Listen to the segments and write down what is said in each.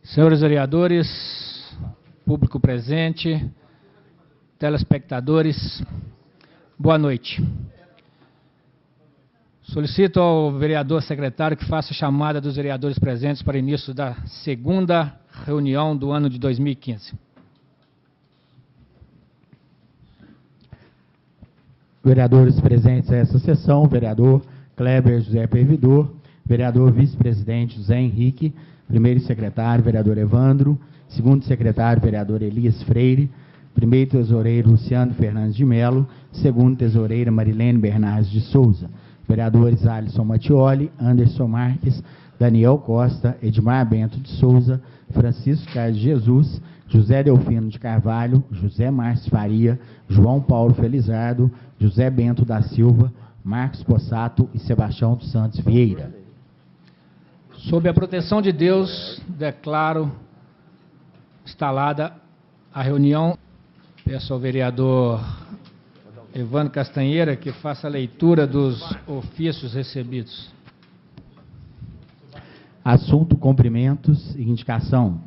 Senhores vereadores, público presente, telespectadores, boa noite. Solicito ao vereador secretário que faça a chamada dos vereadores presentes para início da segunda reunião do ano de 2015. Vereadores presentes a essa sessão, vereador Kleber José Pervidor, vereador vice-presidente José Henrique, primeiro secretário, vereador Evandro, segundo secretário, vereador Elias Freire, primeiro tesoureiro Luciano Fernandes de Melo, segundo tesoureira Marilene Bernardes de Souza, vereadores Alisson Mattioli, Anderson Marques, Daniel Costa, Edmar Bento de Souza, Francisco Carlos de Jesus, José Delfino de Carvalho, José Márcio Faria, João Paulo Felizardo, José Bento da Silva, Marcos Possato e Sebastião dos Santos Vieira. Sob a proteção de Deus, declaro instalada a reunião. Peço ao vereador Evandro Castanheira que faça a leitura dos ofícios recebidos. Assunto: cumprimentos e indicação.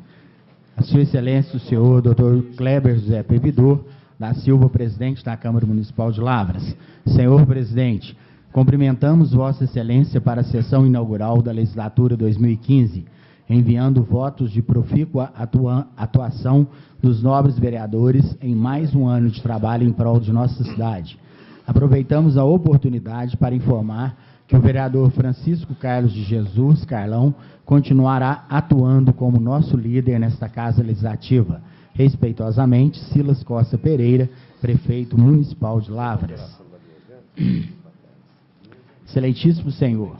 A Sua Excelência, o senhor Dr. Kleber José Pervidor da Silva, presidente da Câmara Municipal de Lavras. Senhor presidente, cumprimentamos Vossa Excelência para a sessão inaugural da legislatura 2015, enviando votos de profícua atuação dos nobres vereadores em mais um ano de trabalho em prol de nossa cidade. Aproveitamos a oportunidade para informar que o vereador Francisco Carlos de Jesus, Carlão, continuará atuando como nosso líder nesta Casa Legislativa. Respeitosamente, Silas Costa Pereira, prefeito municipal de Lavras. Excelentíssimo senhor,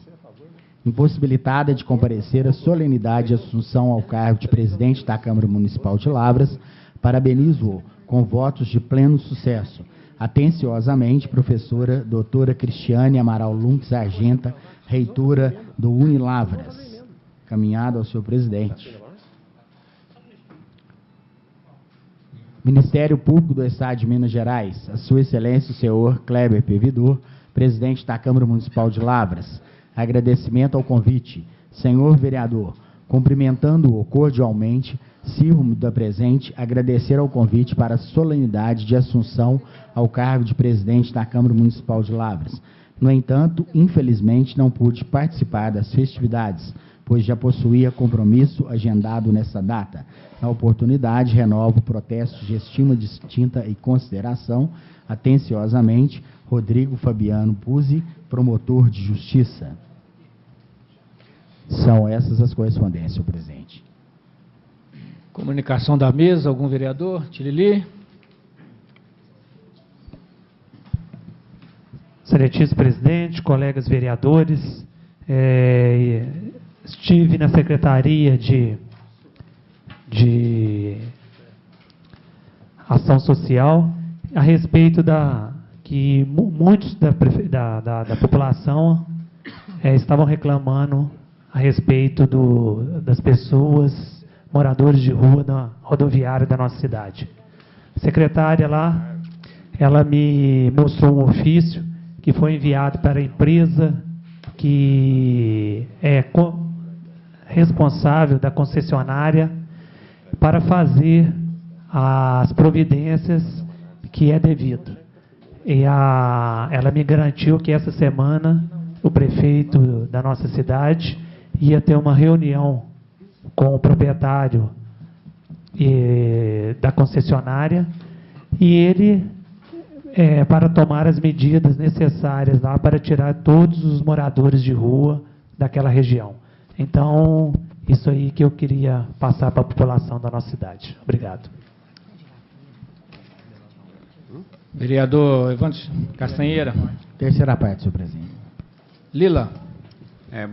impossibilitada de comparecer à solenidade de assunção ao cargo de presidente da Câmara Municipal de Lavras, parabenizo-o com votos de pleno sucesso. Atenciosamente, professora doutora Cristiane Amaral Lunques Argenta, reitora do Unilavras. Caminhado ao senhor presidente. Ministério Público do Estado de Minas Gerais, a Sua Excelência, o senhor Kleber Pervidor, presidente da Câmara Municipal de Lavras. Agradecimento ao convite. Senhor vereador, cumprimentando-o cordialmente, sirvo-me da presente agradecer ao convite para a solenidade de assunção ao cargo de presidente da Câmara Municipal de Lavras. No entanto, infelizmente, não pude participar das festividades, pois já possuía compromisso agendado nessa data. Na oportunidade, renovo o protesto de estima distinta e consideração, atenciosamente, Rodrigo Fabiano Puzzi, promotor de justiça. São essas as correspondências, senhor presidente. Comunicação da mesa, algum vereador? Tilili. Excelentíssimo presidente, colegas vereadores, estive na Secretaria de Ação Social a respeito que muitos da população estavam reclamando a respeito das pessoas, moradores de rua da rodoviária da nossa cidade. A secretária lá, ela me mostrou um ofício que foi enviado para a empresa que é responsável da concessionária para fazer as providências que é devido. E ela me garantiu que essa semana o prefeito da nossa cidade ia ter uma reunião com o proprietário da concessionária e ele para tomar as medidas necessárias lá para tirar todos os moradores de rua daquela região. Então, isso aí que eu queria passar para a população da nossa cidade. Obrigado. Vereador Evandro Castanheira. Terceira parte, senhor presidente. Lila.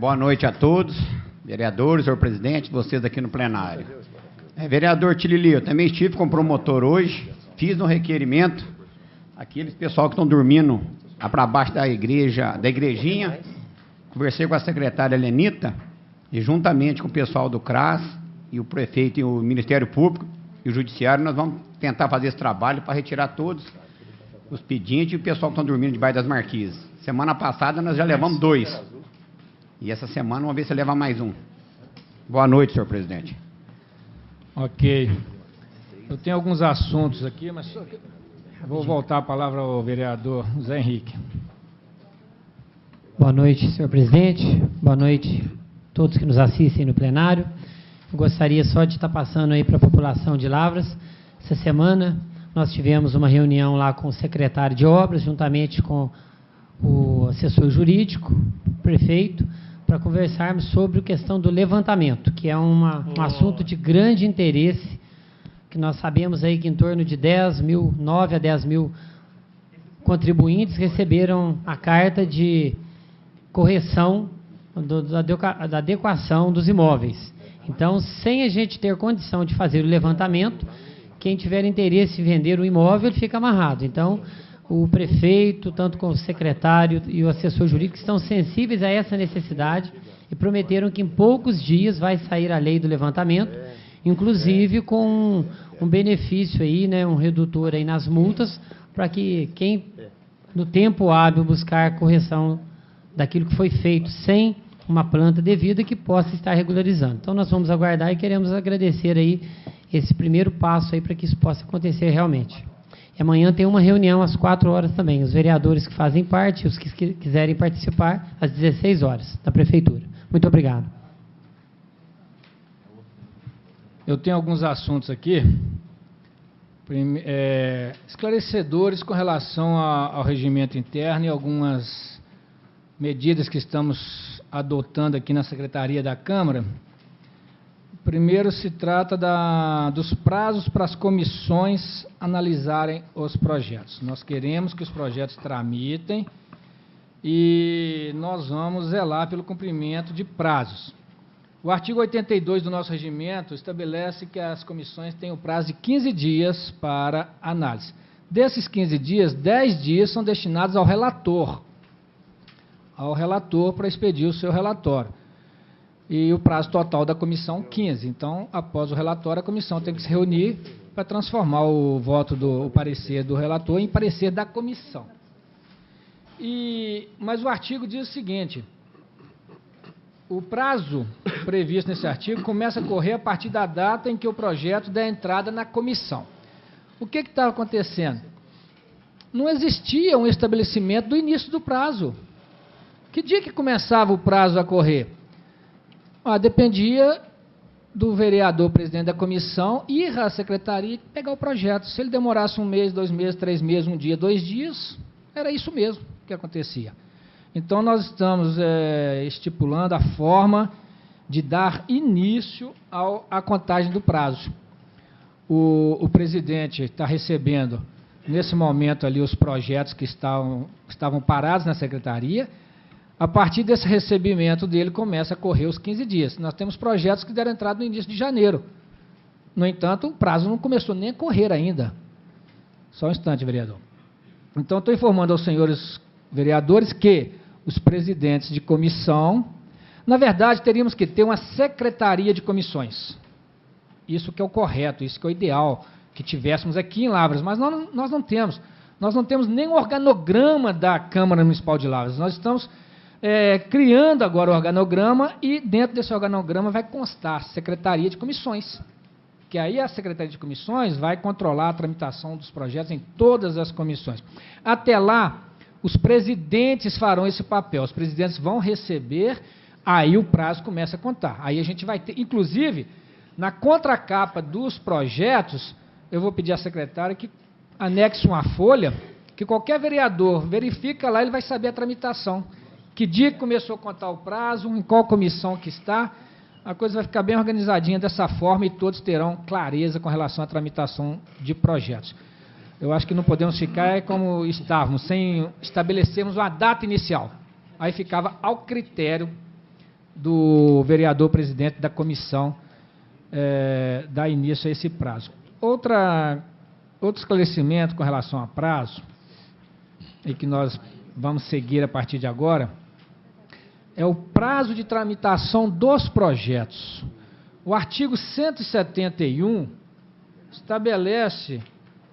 Boa noite a todos, vereadores, senhor presidente, vocês aqui no plenário. Vereador Tilili, eu também estive com o promotor hoje, fiz um requerimento, aqueles pessoal que estão dormindo lá para baixo da igrejinha, conversei com a secretária Lenita, e juntamente com o pessoal do CRAS, e o prefeito e o Ministério Público, e o Judiciário, nós vamos tentar fazer esse trabalho para retirar todos os pedintes e o pessoal que estão dormindo debaixo das marquises. Semana passada nós já levamos 2. E essa semana vamos ver se leva mais um. Boa noite, senhor presidente. Ok. Eu tenho alguns assuntos aqui, mas vou voltar a palavra ao vereador Zé Henrique. Boa noite, senhor presidente. Boa noite a todos que nos assistem no plenário. Eu gostaria só de estar passando aí para a população de Lavras. Essa semana nós tivemos uma reunião lá com o secretário de obras, juntamente com o assessor jurídico, o prefeito, para conversarmos sobre a questão do levantamento, que é um assunto de grande interesse, que nós sabemos aí que em torno de 9 a 10 mil contribuintes receberam a carta de correção da adequação dos imóveis. Então, sem a gente ter condição de fazer o levantamento, quem tiver interesse em vender o imóvel fica amarrado. Então, o prefeito, tanto com o secretário e o assessor jurídico, estão sensíveis a essa necessidade e prometeram que em poucos dias vai sair a lei do levantamento, inclusive com um benefício aí, né, um redutor aí nas multas, para que quem no tempo hábil buscar correção daquilo que foi feito sem uma planta devida, que possa estar regularizando. Então, nós vamos aguardar e queremos agradecer aí esse primeiro passo aí para que isso possa acontecer realmente. E amanhã tem uma reunião às 4 horas também, os vereadores que fazem parte, os que quiserem participar, às 16 horas, da Prefeitura. Muito obrigado. Eu tenho alguns assuntos aqui, esclarecedores com relação ao regimento interno e algumas medidas que estamos adotando aqui na Secretaria da Câmara. Primeiro se trata dos prazos para as comissões analisarem os projetos. Nós queremos que os projetos tramitem e nós vamos zelar pelo cumprimento de prazos. O artigo 82 do nosso regimento estabelece que as comissões têm o prazo de 15 dias para análise. Desses 15 dias, 10 dias são destinados ao relator para expedir o seu relatório. E o prazo total da comissão, 15. Então, após o relatório, a comissão tem que se reunir para transformar o voto o parecer do relator em parecer da comissão. Mas o artigo diz o seguinte: o prazo previsto nesse artigo começa a correr a partir da data em que o projeto der entrada na comissão. O que estava acontecendo? Não existia um estabelecimento do início do prazo. Que dia que começava o prazo a correr? Dependia do vereador, presidente da comissão, ir à secretaria e pegar o projeto. Se ele demorasse 1 mês, 2 meses, 3 meses, 1 dia, 2 dias, era isso mesmo que acontecia. Então, nós estamos estipulando a forma de dar início à contagem do prazo. O presidente está recebendo, nesse momento ali, os projetos que estavam parados na secretaria. A partir desse recebimento dele, começa a correr os 15 dias. Nós temos projetos que deram entrada no início de janeiro. No entanto, o prazo não começou nem a correr ainda. Só um instante, vereador. Então, estou informando aos senhores vereadores que os presidentes de comissão, na verdade, teríamos que ter uma secretaria de comissões. Isso que é o correto, isso que é o ideal que tivéssemos aqui em Lavras, mas nós não temos. Nós não temos nem o organograma da Câmara Municipal de Lavras. Nós estamos criando agora o organograma e dentro desse organograma vai constar secretaria de comissões, que aí a secretaria de comissões vai controlar a tramitação dos projetos em todas as comissões. Até lá, os presidentes farão esse papel, os presidentes vão receber, aí o prazo começa a contar. Aí a gente vai ter, inclusive, na contracapa dos projetos, eu vou pedir à secretária que anexe uma folha, que qualquer vereador verifica lá, ele vai saber a tramitação. Que dia que começou a contar o prazo, em qual comissão que está, a coisa vai ficar bem organizadinha dessa forma e todos terão clareza com relação à tramitação de projetos. Eu acho que não podemos ficar como estávamos, sem estabelecermos uma data inicial. Aí ficava ao critério do vereador presidente da comissão dar início a esse prazo. Outro esclarecimento com relação a prazo, e que nós vamos seguir a partir de agora, é o prazo de tramitação dos projetos. O artigo 171 estabelece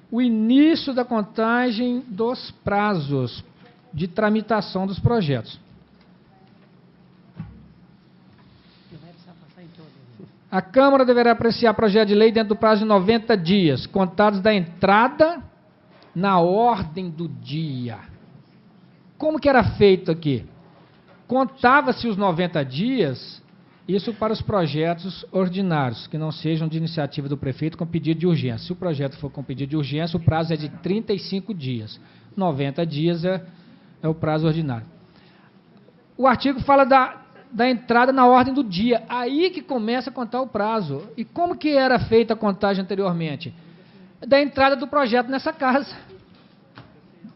o início da contagem dos prazos de tramitação dos projetos. A Câmara deverá apreciar projeto de lei dentro do prazo de 90 dias, contados da entrada na ordem do dia. Como que era feito aqui? Contava-se os 90 dias, isso para os projetos ordinários, que não sejam de iniciativa do prefeito com pedido de urgência. Se o projeto for com pedido de urgência, o prazo é de 35 dias. 90 dias é o prazo ordinário. O artigo fala da entrada na ordem do dia, aí que começa a contar o prazo. E como que era feita a contagem anteriormente? Da entrada do projeto nessa casa.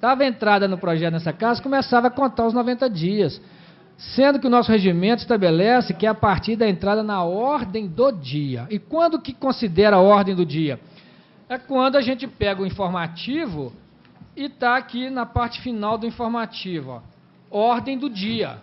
Dava entrada no projeto nessa casa, começava a contar os 90 dias. Sendo que o nosso regimento estabelece que é a partir da entrada na ordem do dia. E quando que considera a ordem do dia? É quando a gente pega o informativo e está aqui na parte final do informativo. Ó, ordem do dia.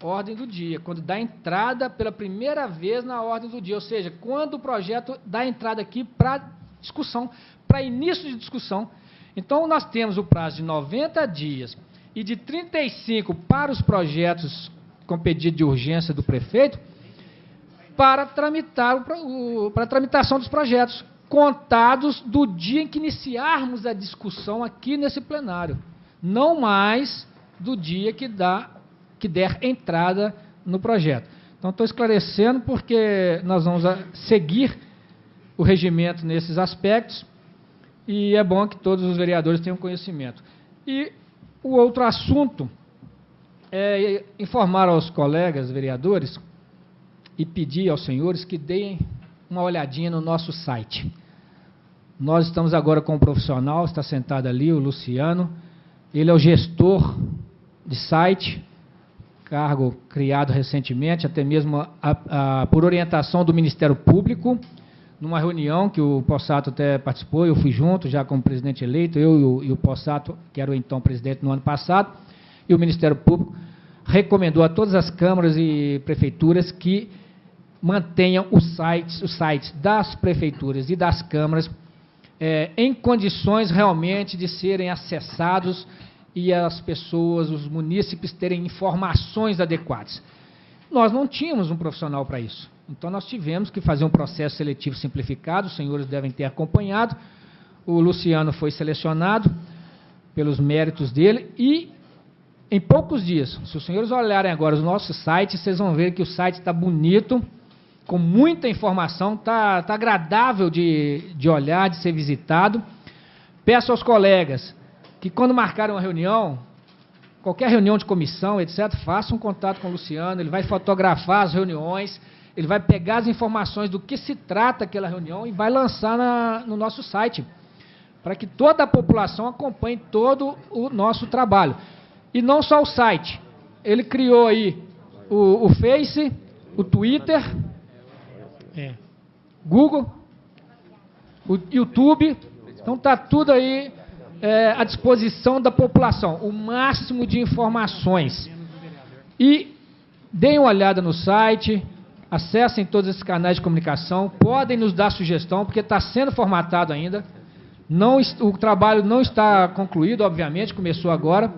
Ordem do dia, quando dá entrada pela primeira vez na ordem do dia, ou seja, quando o projeto dá entrada aqui para discussão, para início de discussão. Então, nós temos o prazo de 90 dias e de 35 para os projetos com pedido de urgência do prefeito para tramitar para a tramitação dos projetos, contados do dia em que iniciarmos a discussão aqui nesse plenário, não mais do dia que der entrada no projeto. Então, estou esclarecendo porque nós vamos seguir o regimento nesses aspectos e é bom que todos os vereadores tenham conhecimento. E o outro assunto é informar aos colegas vereadores e pedir aos senhores que deem uma olhadinha no nosso site. Nós estamos agora com um profissional, está sentado ali, o Luciano, ele é o gestor de site, cargo criado recentemente, até mesmo por orientação do Ministério Público, numa reunião que o Possato até participou, eu fui junto, já como presidente eleito, eu e o Possato, que era o então presidente no ano passado, e o Ministério Público recomendou a todas as câmaras e prefeituras que mantenham os sites das prefeituras e das câmaras em condições realmente de serem acessados e as pessoas, os munícipes, terem informações adequadas. Nós não tínhamos um profissional para isso. Então, nós tivemos que fazer um processo seletivo simplificado, os senhores devem ter acompanhado. O Luciano foi selecionado pelos méritos dele e, em poucos dias, se os senhores olharem agora os nossos sites, vocês vão ver que o site está bonito, com muita informação, está agradável de olhar, de ser visitado. Peço aos colegas que quando marcarem uma reunião, qualquer reunião de comissão, etc., façam um contato com o Luciano, ele vai fotografar as reuniões, ele vai pegar as informações do que se trata aquela reunião e vai lançar no nosso site, para que toda a população acompanhe todo o nosso trabalho. E não só o site, ele criou aí o Face, o Twitter, Google, o YouTube, então está tudo aí à disposição da população, o máximo de informações. E deem uma olhada no site, acessem todos esses canais de comunicação, podem nos dar sugestão, porque está sendo formatado ainda, o trabalho não está concluído, obviamente, começou agora,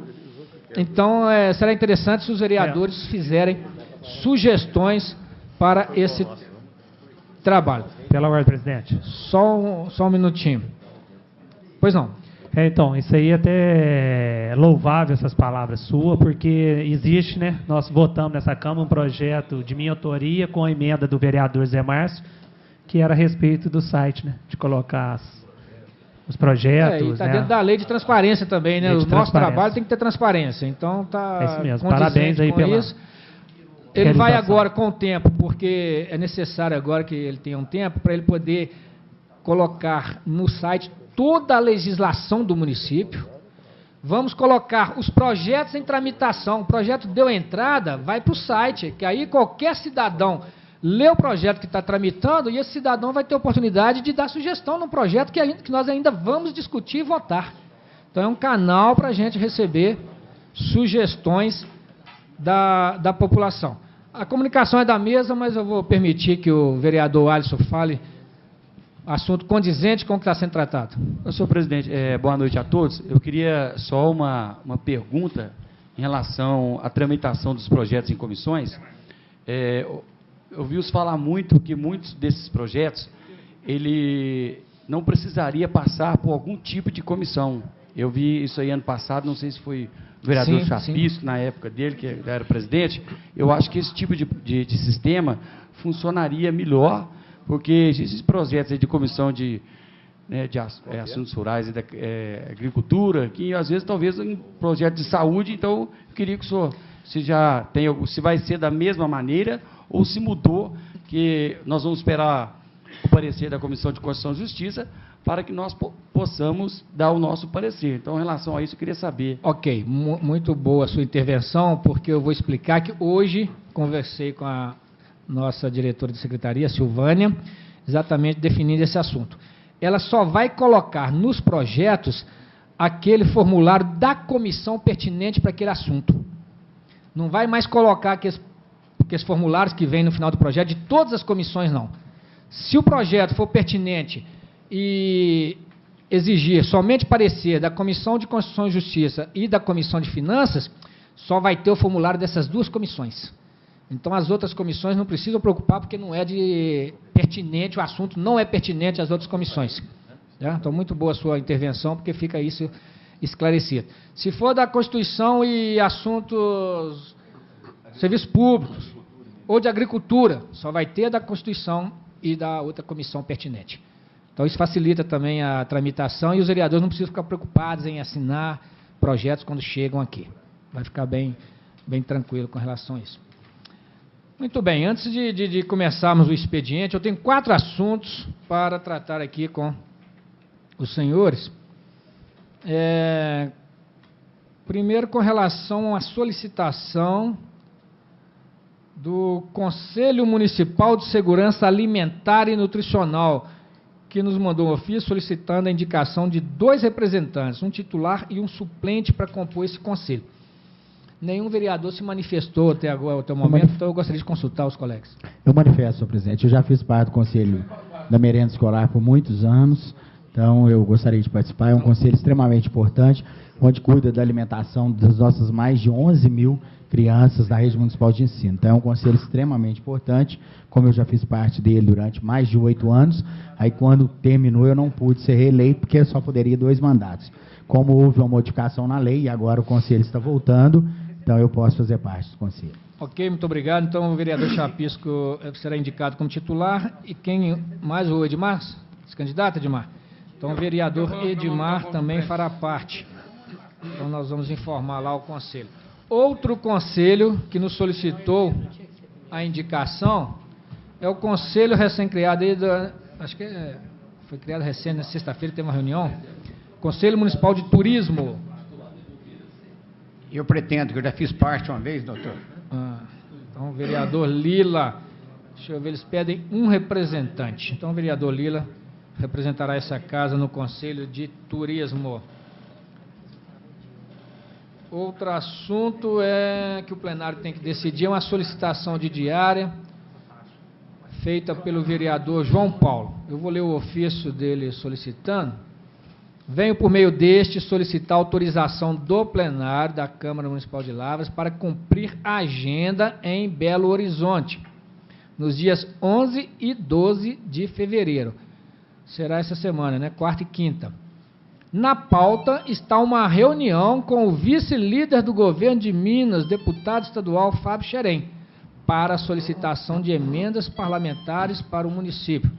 então será interessante se os vereadores fizerem sugestões para esse trabalho. Pela ordem, presidente. Só um minutinho. Pois não. Então, isso aí até é louvável, essas palavras suas, porque existe, né? Nós votamos nessa Câmara um projeto de minha autoria com a emenda do vereador Zé Márcio, que era a respeito do site, né? De colocar os projetos. E está dentro da lei de transparência também, né? O nosso trabalho tem que ter transparência. Então, está. É isso mesmo. Parabéns aí pela. Ele vai agora com o tempo, porque é necessário agora que ele tenha um tempo para ele poder colocar no site toda a legislação do município. Vamos colocar os projetos em tramitação. O projeto deu entrada, vai para o site, que aí qualquer cidadão lê o projeto que está tramitando e esse cidadão vai ter oportunidade de dar sugestão no projeto que nós ainda vamos discutir e votar. Então, é um canal para a gente receber sugestões da população. A comunicação é da mesa, mas eu vou permitir que o vereador Alisson fale assunto condizente com o que está sendo tratado. Senhor presidente, boa noite a todos. Eu queria só uma pergunta em relação à tramitação dos projetos em comissões. ouvi-os falar muito que muitos desses projetos, ele não precisaria passar por algum tipo de comissão. Eu vi isso aí ano passado, não sei se foi o vereador Chapisco, na época dele, que era presidente. Eu acho que esse tipo de sistema funcionaria melhor, porque esses projetos aí de comissão de assuntos rurais e da agricultura, que às vezes talvez um projeto de saúde, então eu queria que o senhor, se vai ser da mesma maneira ou se mudou, que nós vamos esperar o parecer da Comissão de Constituição e Justiça para que nós possamos dar o nosso parecer. Então, em relação a isso, eu queria saber. Ok, muito boa a sua intervenção, porque eu vou explicar que hoje conversei com a nossa diretora de secretaria, Silvânia, exatamente definindo esse assunto. Ela só vai colocar nos projetos aquele formulário da comissão pertinente para aquele assunto. Não vai mais colocar aqueles formulários que vêm no final do projeto de todas as comissões, não. Se o projeto for pertinente e exigir somente parecer da Comissão de Constituição e Justiça e da Comissão de Finanças, só vai ter o formulário dessas duas comissões. Então, as outras comissões não precisam preocupar, porque não é pertinente, o assunto não é pertinente às outras comissões. Tá? Então, muito boa a sua intervenção, porque fica isso esclarecido. Se for da Constituição e assuntos, serviços públicos, ou de agricultura, só vai ter da Constituição e da outra comissão pertinente. Então, isso facilita também a tramitação e os vereadores não precisam ficar preocupados em assinar projetos quando chegam aqui. Vai ficar bem tranquilo com relação a isso. Muito bem, antes de começarmos o expediente, eu tenho 4 assuntos para tratar aqui com os senhores. Primeiro, com relação à solicitação do Conselho Municipal de Segurança Alimentar e Nutricional, que nos mandou um ofício solicitando a indicação de 2 representantes, um titular e um suplente para compor esse conselho. Nenhum vereador se manifestou até o momento, então eu gostaria de consultar os colegas. Eu manifesto, senhor presidente. Eu já fiz parte do Conselho da Merenda Escolar por muitos anos, então eu gostaria de participar. É um conselho extremamente importante, onde cuida da alimentação das nossas mais de 11 mil crianças da rede municipal de ensino. Então, é um conselho extremamente importante, como eu já fiz parte dele durante mais de 8 anos, aí quando terminou eu não pude ser reeleito, porque só poderia 2 mandatos. Como houve uma modificação na lei, e agora o conselho está voltando, então eu posso fazer parte do conselho. Ok, muito obrigado. Então, o vereador Chapisco será indicado como titular, e quem mais? O Edmar? Se candidata, Edmar? Então, o vereador Edmar também fará parte. Então, nós vamos informar lá o conselho. Outro conselho que nos solicitou a indicação é o conselho recém-criado, acho que foi criado recém, na sexta-feira, teve uma reunião, Conselho Municipal de Turismo. Eu pretendo, que eu já fiz parte uma vez, doutor. Então, o vereador Lila, deixa eu ver, eles pedem um representante. Então, o vereador Lila representará essa casa no Conselho de Turismo. Outro assunto que o plenário tem que decidir é uma solicitação de diária feita pelo vereador João Paulo. Eu vou ler o ofício dele solicitando. Venho, por meio deste, solicitar autorização do plenário da Câmara Municipal de Lavras para cumprir a agenda em Belo Horizonte, nos dias 11 e 12 de fevereiro. Será essa semana, né? Quarta e quinta. Na pauta está uma reunião com o vice-líder do governo de Minas, deputado estadual Fábio Xerém, para a solicitação de emendas parlamentares para o município,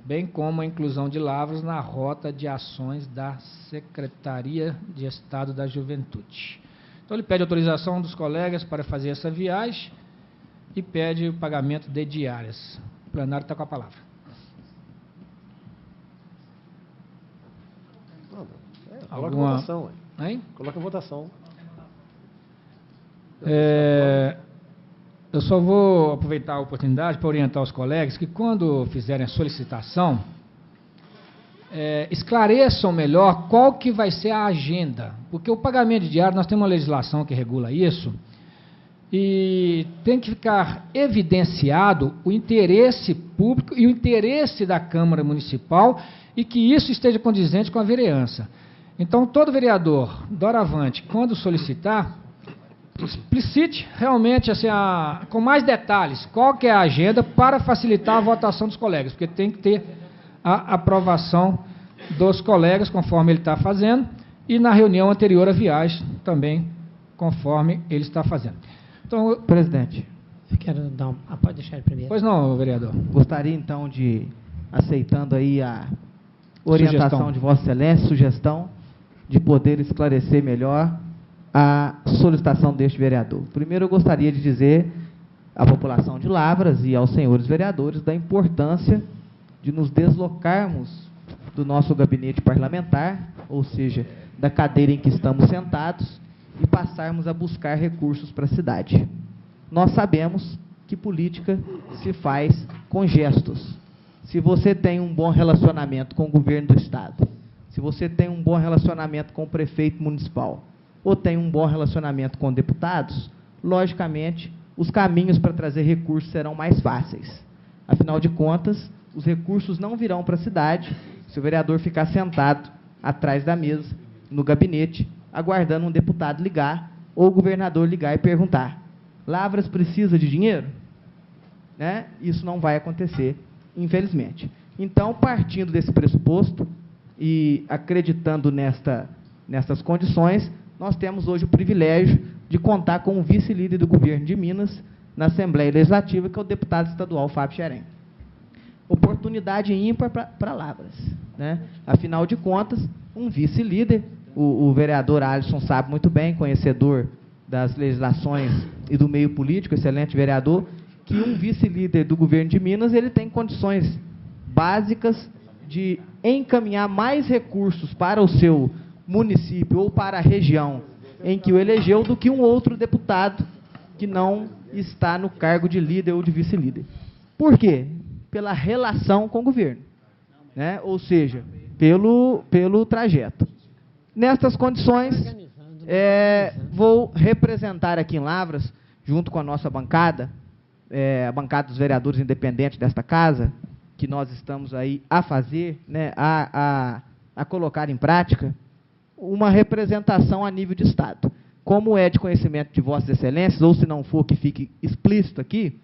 bem como a inclusão de Lavras na rota de ações da Secretaria de Estado da Juventude. Então, ele pede autorização dos colegas para fazer essa viagem e pede o pagamento de diárias. O plenário está com a palavra. Coloca a votação. Hein? Coloca a votação. Eu só vou aproveitar a oportunidade para orientar os colegas que, quando fizerem a solicitação, esclareçam melhor qual que vai ser a agenda, porque o pagamento de diário, nós temos uma legislação que regula isso, e tem que ficar evidenciado o interesse público e o interesse da Câmara Municipal, e que isso esteja condizente com a vereança. Então, todo vereador, doravante, quando solicitar, explicite realmente, assim, com mais detalhes, qual que é a agenda para facilitar a votação dos colegas, porque tem que ter a aprovação dos colegas, conforme ele está fazendo, e na reunião anterior à viagem também, conforme ele está fazendo. Então, presidente, eu quero dar pode deixar ele primeiro. Pois não, vereador. Gostaria, então, de, aceitando aí a orientação de Vossa Excelência, sugestão, de poder esclarecer melhor a solicitação deste vereador. Primeiro, eu gostaria de dizer à população de Lavras e aos senhores vereadores da importância de nos deslocarmos do nosso gabinete parlamentar, ou seja, da cadeira em que estamos sentados, e passarmos a buscar recursos para a cidade. Nós sabemos que política se faz com gestos. Se você tem um bom relacionamento com o governo do Estado, se você tem um bom relacionamento com o prefeito municipal, ou tem um bom relacionamento com deputados, logicamente, os caminhos para trazer recursos serão mais fáceis. Afinal de contas, os recursos não virão para a cidade se o vereador ficar sentado atrás da mesa, no gabinete, aguardando um deputado ligar, ou o governador ligar e perguntar: Lavras precisa de dinheiro? Né? Isso não vai acontecer, infelizmente. Então, partindo desse pressuposto e acreditando nestas condições, nós temos hoje o privilégio de contar com o vice-líder do governo de Minas na Assembleia Legislativa, que é o deputado estadual Fábio Xerém. Oportunidade ímpar para Lavras, né? Afinal de contas, um vice-líder, o vereador Alisson sabe muito bem, conhecedor das legislações e do meio político, excelente vereador, que um vice-líder do governo de Minas, ele tem condições básicas de encaminhar mais recursos para o seu município ou para a região em que o elegeu do que um outro deputado que não está no cargo de líder ou de vice-líder. Por quê? Pela relação com o governo, né? Ou seja, pelo trajeto. Nestas condições, vou representar aqui em Lavras, junto com a nossa bancada, a bancada dos vereadores independentes desta casa, que nós estamos aí a fazer, né, a colocar em prática, uma representação a nível de Estado. Como é de conhecimento de Vossas Excelências, ou se não for que fique explícito aqui,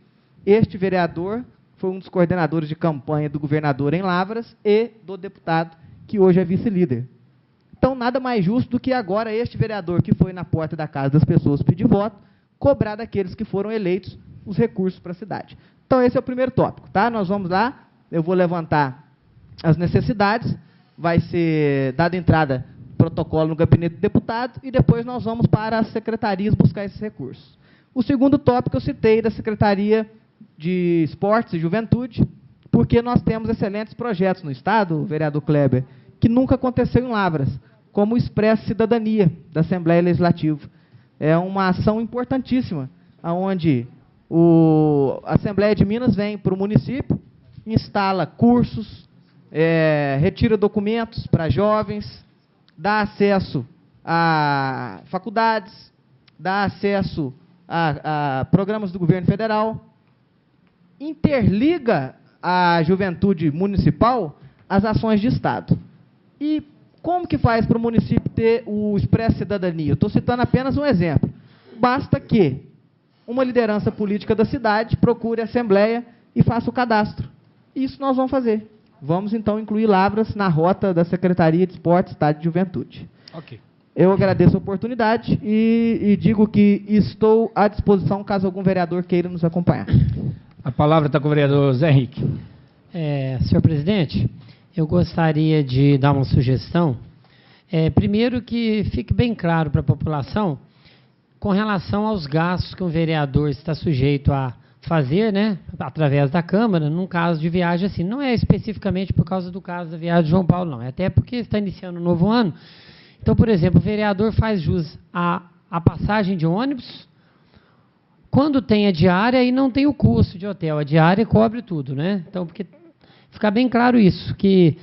este vereador foi um dos coordenadores de campanha do governador em Lavras e do deputado, que hoje é vice-líder. Então, nada mais justo do que agora este vereador, que foi na porta da casa das pessoas pedir voto, cobrar daqueles que foram eleitos os recursos para a cidade. Então, esse é o primeiro tópico, tá? Nós vamos lá, eu vou levantar as necessidades, vai ser dada entrada protocolo no gabinete do deputado e depois nós vamos para as secretarias buscar esses recursos. O segundo tópico eu citei da Secretaria de Esportes e Juventude, porque nós temos excelentes projetos no Estado, vereador Kleber, que nunca aconteceu em Lavras, como o Expresso Cidadania, da Assembleia Legislativa. É uma ação importantíssima, onde a Assembleia de Minas vem para o município, instala cursos, retira documentos para jovens, dá acesso a faculdades, dá acesso a programas do governo federal, interliga a juventude municipal às ações de Estado. E como que faz para o município ter o Expresso Cidadania? Eu estou citando apenas um exemplo. Basta que uma liderança política da cidade procure a Assembleia e faça o cadastro. Isso nós vamos fazer. Vamos, então, incluir Lavras na rota da Secretaria de Esporte, Estado e Juventude. Ok. Eu agradeço a oportunidade e digo que estou à disposição caso algum vereador queira nos acompanhar. A palavra está com o vereador Zé Henrique. Senhor presidente, eu gostaria de dar uma sugestão. Primeiro, que fique bem claro para a população com relação aos gastos que um vereador está sujeito a fazer, né, através da Câmara, num caso de viagem assim. Não é especificamente por causa do caso da viagem de João Paulo, não. É até porque está iniciando um novo ano. Então, por exemplo, o vereador faz jus à passagem de ônibus. Quando tem a diária, aí não tem o custo de hotel. A diária cobre tudo, né? Então, porque ficar bem claro isso, que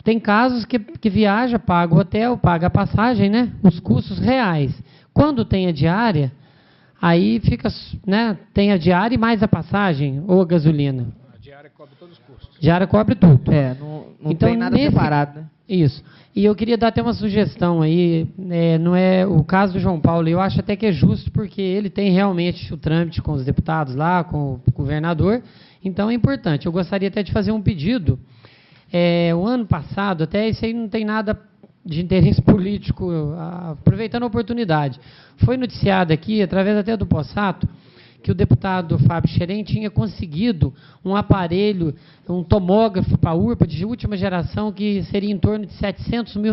tem casos que viaja, paga o hotel, paga a passagem, né? Os custos reais. Quando tem a diária, aí fica, né? Tem a diária e mais a passagem ou a gasolina. A diária cobre todos os custos. Diária cobre tudo. Não então, tem nada separado, né? Isso. E eu queria dar até uma sugestão aí, não é o caso do João Paulo, eu acho até que é justo, porque ele tem realmente o trâmite com os deputados lá, com o governador, então é importante. Eu gostaria até de fazer um pedido. O ano passado, até isso aí não tem nada de interesse político, aproveitando a oportunidade, foi noticiado aqui, através até do Possato, que o deputado Fábio Xerém tinha conseguido um aparelho, um tomógrafo para a URPA de última geração, que seria em torno de R$700 mil.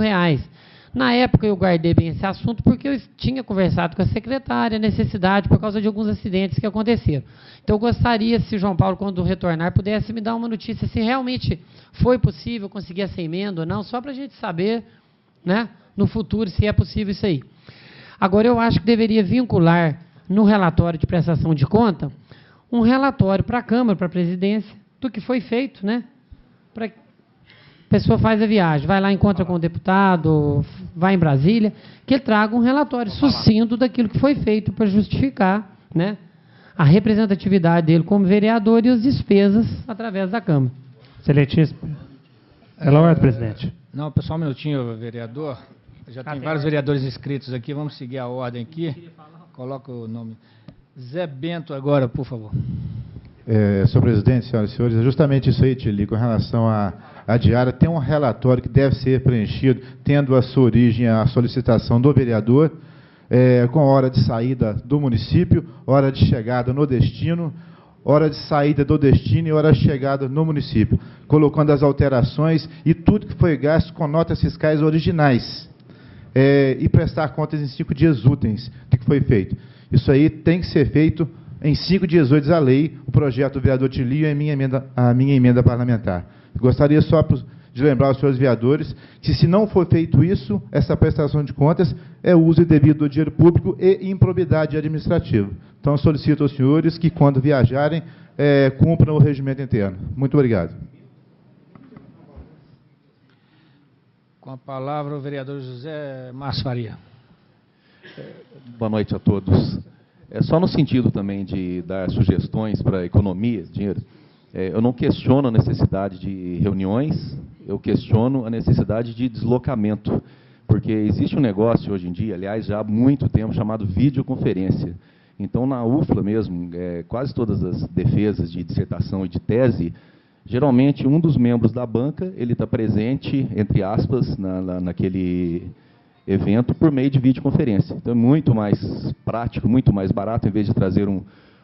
Na época eu guardei bem esse assunto, porque eu tinha conversado com a secretária, a necessidade, por causa de alguns acidentes que aconteceram. Então eu gostaria, se o João Paulo, quando retornar, pudesse me dar uma notícia, se realmente foi possível conseguir essa emenda ou não, só para a gente saber, né, no futuro, se é possível isso aí. Agora, eu acho que deveria vincular no relatório de prestação de conta, um relatório para a Câmara, para a presidência, do que foi feito, né? Para a pessoa faz a viagem, vai lá, encontra com o deputado, vai em Brasília, que ele traga um relatório sucinto daquilo que foi feito para justificar, né, a representatividade dele como vereador e as despesas através da Câmara. Excelentíssimo. Pela ordem, presidente. Não, pessoal, um minutinho, vereador. Já tem vários vereadores inscritos aqui, vamos seguir a ordem aqui. Coloca o nome. Zé Bento agora, por favor. Senhor presidente, senhoras e senhores, é justamente isso aí, Tili, com relação à diária, tem um relatório que deve ser preenchido, tendo a sua origem a solicitação do vereador, com hora de saída do município, hora de chegada no destino, hora de saída do destino e hora de chegada no município, colocando as alterações e tudo que foi gasto com notas fiscais originais. E prestar contas em 5 dias úteis do que foi feito. Isso aí tem que ser feito em 5 dias úteis à lei, o projeto do vereador Tilio e a minha emenda parlamentar. Gostaria só de lembrar aos senhores vereadores que, se não for feito isso, essa prestação de contas é uso indevido do dinheiro público e improbidade administrativa. Então, solicito aos senhores que, quando viajarem, cumpram o regimento interno. Muito obrigado. Com a palavra, o vereador José Márcio Faria. Boa noite a todos. Só no sentido também de dar sugestões para economia de dinheiro, eu não questiono a necessidade de reuniões, eu questiono a necessidade de deslocamento, porque existe um negócio hoje em dia, aliás, já há muito tempo, chamado videoconferência. Então, na UFLA mesmo, quase todas as defesas de dissertação e de tese, geralmente, um dos membros da banca, ele está presente, entre aspas, naquele evento por meio de videoconferência. Então, é muito mais prático, muito mais barato, em vez de trazer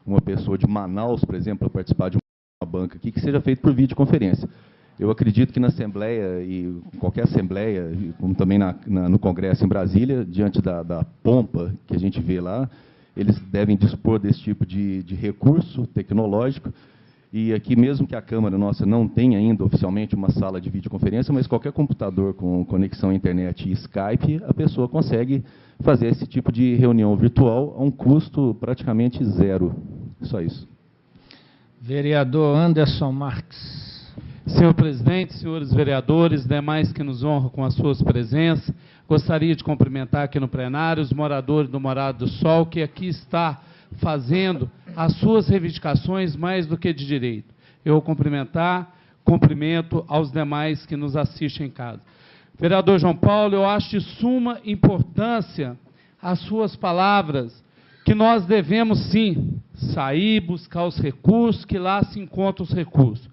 uma pessoa de Manaus, por exemplo, para participar de uma banca aqui, que seja feito por videoconferência. Eu acredito que na Assembleia, e qualquer Assembleia, como também no Congresso em Brasília, diante da pompa que a gente vê lá, eles devem dispor desse tipo de recurso tecnológico. E aqui, mesmo que a Câmara nossa não tenha ainda oficialmente uma sala de videoconferência, mas qualquer computador com conexão à internet e Skype, a pessoa consegue fazer esse tipo de reunião virtual a um custo praticamente zero. Só isso. Vereador Anderson Marques. Senhor presidente, senhores vereadores, demais que nos honram com as suas presenças, gostaria de cumprimentar aqui no plenário os moradores do Morado do Sol, que aqui está fazendo as suas reivindicações mais do que de direito. Eu vou cumprimento aos demais que nos assistem em casa. Vereador João Paulo, eu acho de suma importância as suas palavras, que nós devemos, sim, sair, buscar os recursos, que lá se encontram os recursos.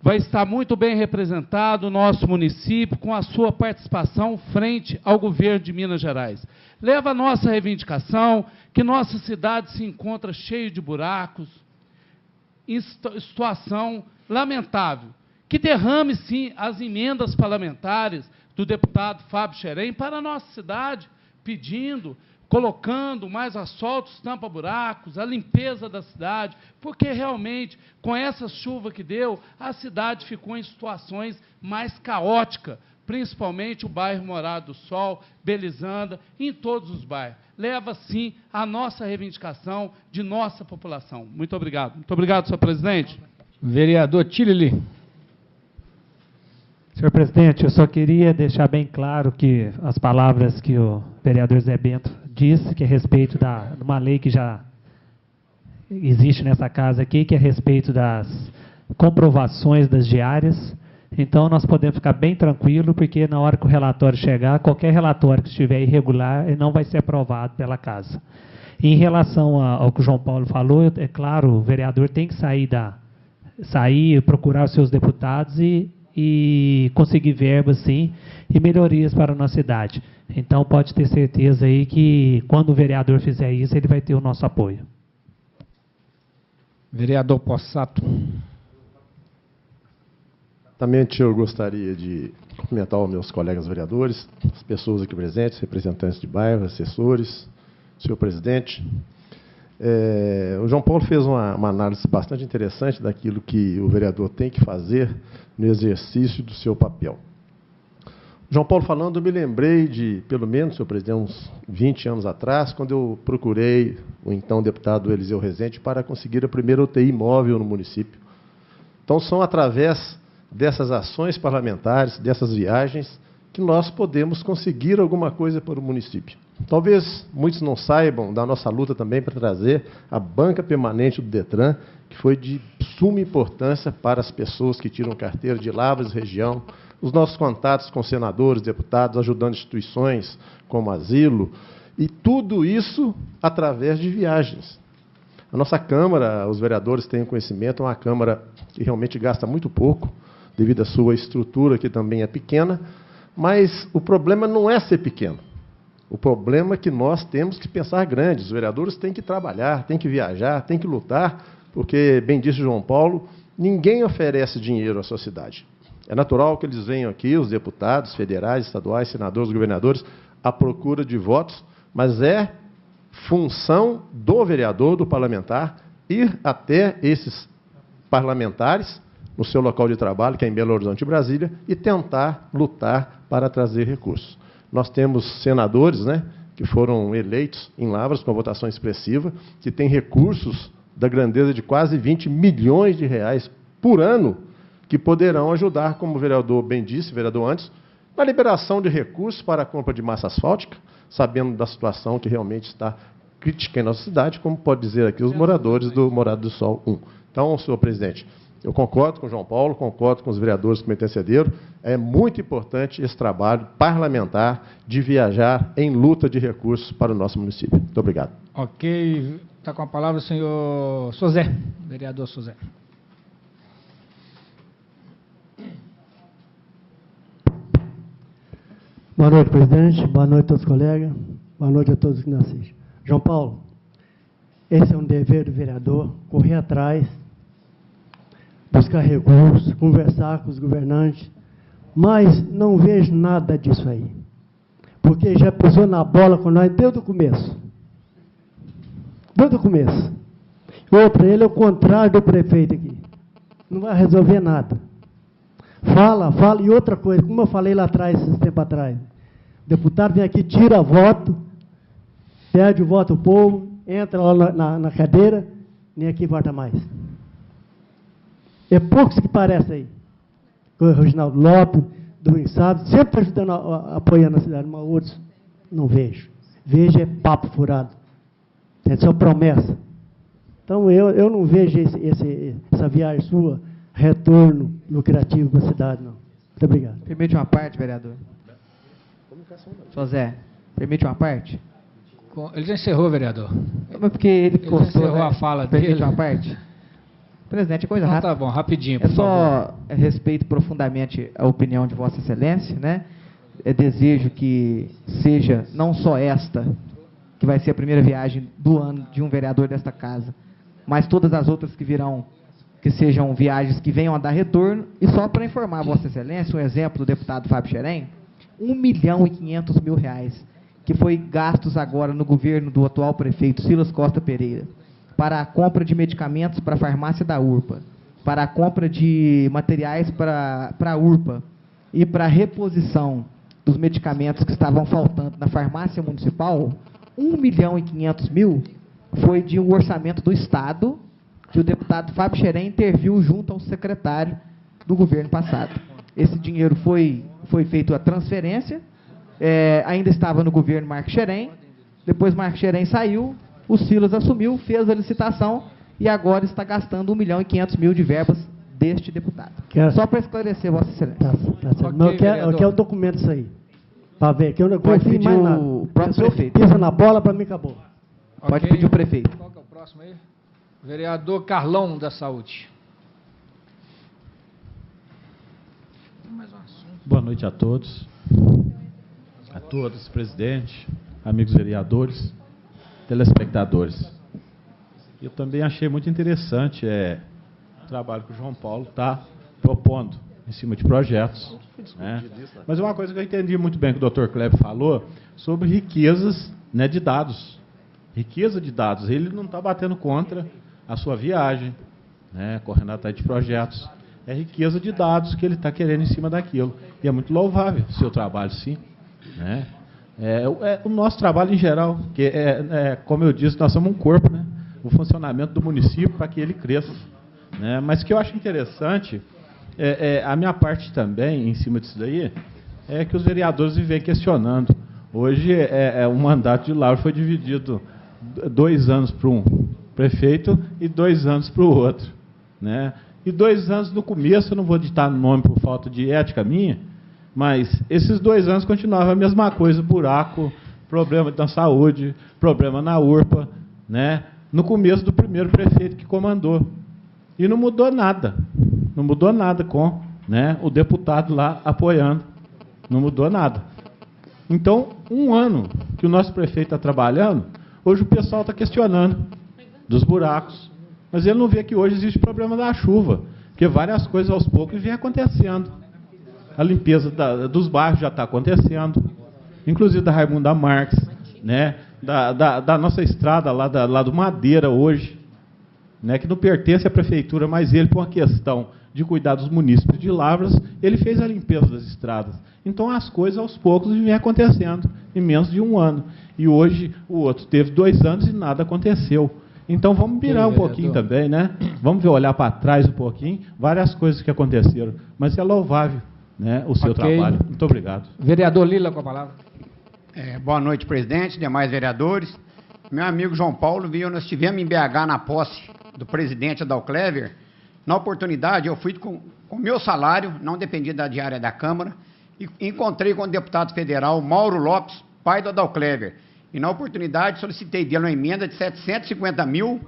Vai estar muito bem representado o nosso município com a sua participação frente ao governo de Minas Gerais. Leva a nossa reivindicação, que nossa cidade se encontra cheia de buracos, em situação lamentável, que derrame, sim, as emendas parlamentares do deputado Fábio Xerém para a nossa cidade, pedindo, colocando mais asfaltos, tampa-buracos, a limpeza da cidade, porque realmente, com essa chuva que deu, a cidade ficou em situações mais caóticas, principalmente o bairro Morado do Sol, Belizanda, em todos os bairros. Leva, sim, a nossa reivindicação de nossa população. Muito obrigado. Muito obrigado, senhor presidente. Vereador Tilili. Senhor presidente, eu só queria deixar bem claro que as palavras que o vereador Zé Bento disse, que é a respeito de uma lei que já existe nessa casa aqui, que é a respeito das comprovações das diárias. Então, nós podemos ficar bem tranquilo, porque na hora que o relatório chegar, qualquer relatório que estiver irregular, ele não vai ser aprovado pela casa. Em relação ao que o João Paulo falou, é claro, o vereador tem que sair, procurar os seus deputados e conseguir verbas, sim, e melhorias para a nossa cidade. Então, pode ter certeza aí que, quando o vereador fizer isso, ele vai ter o nosso apoio. Vereador Possato. Também eu gostaria de cumprimentar os meus colegas vereadores, as pessoas aqui presentes, representantes de bairro, assessores, senhor presidente. O João Paulo fez uma análise bastante interessante daquilo que o vereador tem que fazer no exercício do seu papel. João Paulo falando, eu me lembrei de, pelo menos, senhor presidente, uns 20 anos atrás, quando eu procurei o então deputado Eliseu Rezende para conseguir a primeira UTI móvel no município. Então, são através dessas ações parlamentares, dessas viagens, que nós podemos conseguir alguma coisa para o município. Talvez muitos não saibam da nossa luta também para trazer a banca permanente do DETRAN, que foi de suma importância para as pessoas que tiram carteira de Lavras e região, os nossos contatos com senadores, deputados, ajudando instituições como asilo, e tudo isso através de viagens. A nossa Câmara, os vereadores têm conhecimento, é uma Câmara que realmente gasta muito pouco, devido à sua estrutura, que também é pequena, mas o problema não é ser pequeno. O problema é que nós temos que pensar grande. Os vereadores têm que trabalhar, têm que viajar, têm que lutar, porque, bem disse João Paulo, ninguém oferece dinheiro à sua cidade. É natural que eles venham aqui, os deputados federais, estaduais, senadores, governadores, à procura de votos, mas é função do vereador, do parlamentar, ir até esses parlamentares, no seu local de trabalho, que é em Belo Horizonte e Brasília, e tentar lutar para trazer recursos. Nós temos senadores, né, que foram eleitos em Lavras com votação expressiva, que têm recursos da grandeza de quase 20 milhões de reais por ano, que poderão ajudar, como o vereador bem disse, o vereador antes, na liberação de recursos para a compra de massa asfáltica, sabendo da situação que realmente está crítica em nossa cidade, como pode dizer aqui os moradores do Morada do Sol 1. Então, senhor presidente, eu concordo com o João Paulo, concordo com os vereadores que me antecederam. É muito importante esse trabalho parlamentar de viajar em luta de recursos para o nosso município. Muito obrigado. Ok. Está com a palavra o senhor Sozé, vereador Sozé. Boa noite, presidente. Boa noite a todos os colegas. Boa noite a todos que nos assistem. João Paulo, esse é um dever do vereador, correr atrás, buscar recursos, conversar com os governantes, mas não vejo nada disso aí. Porque já pisou na bola com nós desde o começo. Desde o começo. Outra, ele é o contrário do prefeito aqui. Não vai resolver nada. Fala, e outra coisa, como eu falei lá atrás, esses tempos atrás, o deputado vem aqui, tira voto, perde o voto ao povo, entra lá na cadeira, nem aqui volta mais. É poucos que parece aí. O Reginaldo Lopes, do Insabe, sempre ajudando, apoiando a cidade, mas outros não vejo. Vejo é papo furado. É só promessa. Então, eu não vejo essa viagem sua, retorno lucrativo para a cidade, não. Muito obrigado. Permite uma parte, vereador? José, permite uma parte? Ele já encerrou, vereador. Mas porque ele já encerrou, né, a fala dele. Permite uma parte? Presidente, é coisa rápida. Tá bom, rapidinho, por favor. Respeito profundamente a opinião de Vossa Excelência, né? Desejo que seja não só esta, que vai ser a primeira viagem do ano de um vereador desta casa, mas todas as outras que virão, que sejam viagens que venham a dar retorno. E só para informar Vossa Excelência, um exemplo do deputado Fábio Xerém, R$1.500.000, que foi gastos agora no governo do atual prefeito Silas Costa Pereira, para a compra de medicamentos para a farmácia da URPA, para a compra de materiais para a URPA e para a reposição dos medicamentos que estavam faltando na farmácia municipal. R$1.500.000 foi de um orçamento do Estado, que o deputado Fábio Xerém interviu junto ao secretário do governo passado. Esse dinheiro foi feito a transferência, ainda estava no governo Marcos Xerém, depois Marcos Xerém saiu, o Silas assumiu, fez a licitação e agora está gastando R$1.500.000 de verbas deste deputado. Só para esclarecer, Vossa Excelência. Tá certo. Okay, eu quero o documento disso aí. Para ver, que eu não pode confio pedir mais nada. o próprio prefeito. Pisa na bola, para mim acabou. Pode pedir o prefeito. Qual que é o próximo aí? Vereador Carlão da Saúde. Boa noite a todos. A todos, presidente, amigos vereadores, telespectadores. Eu também achei muito interessante o trabalho que o João Paulo está propondo em cima de projetos. Né? Mas uma coisa que eu entendi muito bem que o Dr. Kleber falou sobre riquezas, né, de dados. Riqueza de dados. Ele não está batendo contra a sua viagem, né, correndo atrás de projetos. É riqueza de dados que ele está querendo em cima daquilo. E é muito louvável o seu trabalho, sim. Né? O nosso trabalho em geral, que como eu disse, nós somos um corpo, né? O funcionamento do município para que ele cresça. Né? Mas o que eu acho interessante, a minha parte também, em cima disso daí, é que os vereadores vivem questionando. Hoje, o mandato de Lauro foi dividido 2 anos para um prefeito e 2 anos para o outro. Né? E 2 anos no começo, eu não vou ditar nome por falta de ética minha, mas esses 2 anos continuava a mesma coisa, buraco, problema na saúde, problema na URPA, né? No começo do primeiro prefeito que comandou. E não mudou nada. Não mudou nada com, né, o deputado lá apoiando. Não mudou nada. Então, 1 ano que o nosso prefeito está trabalhando, hoje o pessoal está questionando dos buracos. Mas ele não vê que hoje existe problema da chuva, porque várias coisas aos poucos vêm acontecendo. A limpeza dos bairros já está acontecendo, inclusive da Raimunda Marques, né? da nossa estrada lá do Madeira hoje, né? Que não pertence à prefeitura, mas ele, por uma questão de cuidar dos munícipes de Lavras, ele fez a limpeza das estradas. Então as coisas aos poucos vêm acontecendo, em menos de 1 ano. E hoje o outro teve 2 anos e nada aconteceu. Então vamos virar um pouquinho também, né? Vamos olhar para trás um pouquinho, várias coisas que aconteceram. Mas é louvável, né, o seu trabalho. Muito obrigado. Vereador Lila, com a palavra. Boa noite, presidente, demais vereadores. Meu amigo João Paulo viu, nós estivemos em BH na posse do presidente Adal Clever. Na oportunidade, eu fui com meu salário, não dependia da diária da Câmara, e encontrei com o deputado federal Mauro Lopes, pai do Adal Clever. E, na oportunidade, solicitei dele uma emenda de 750 mil,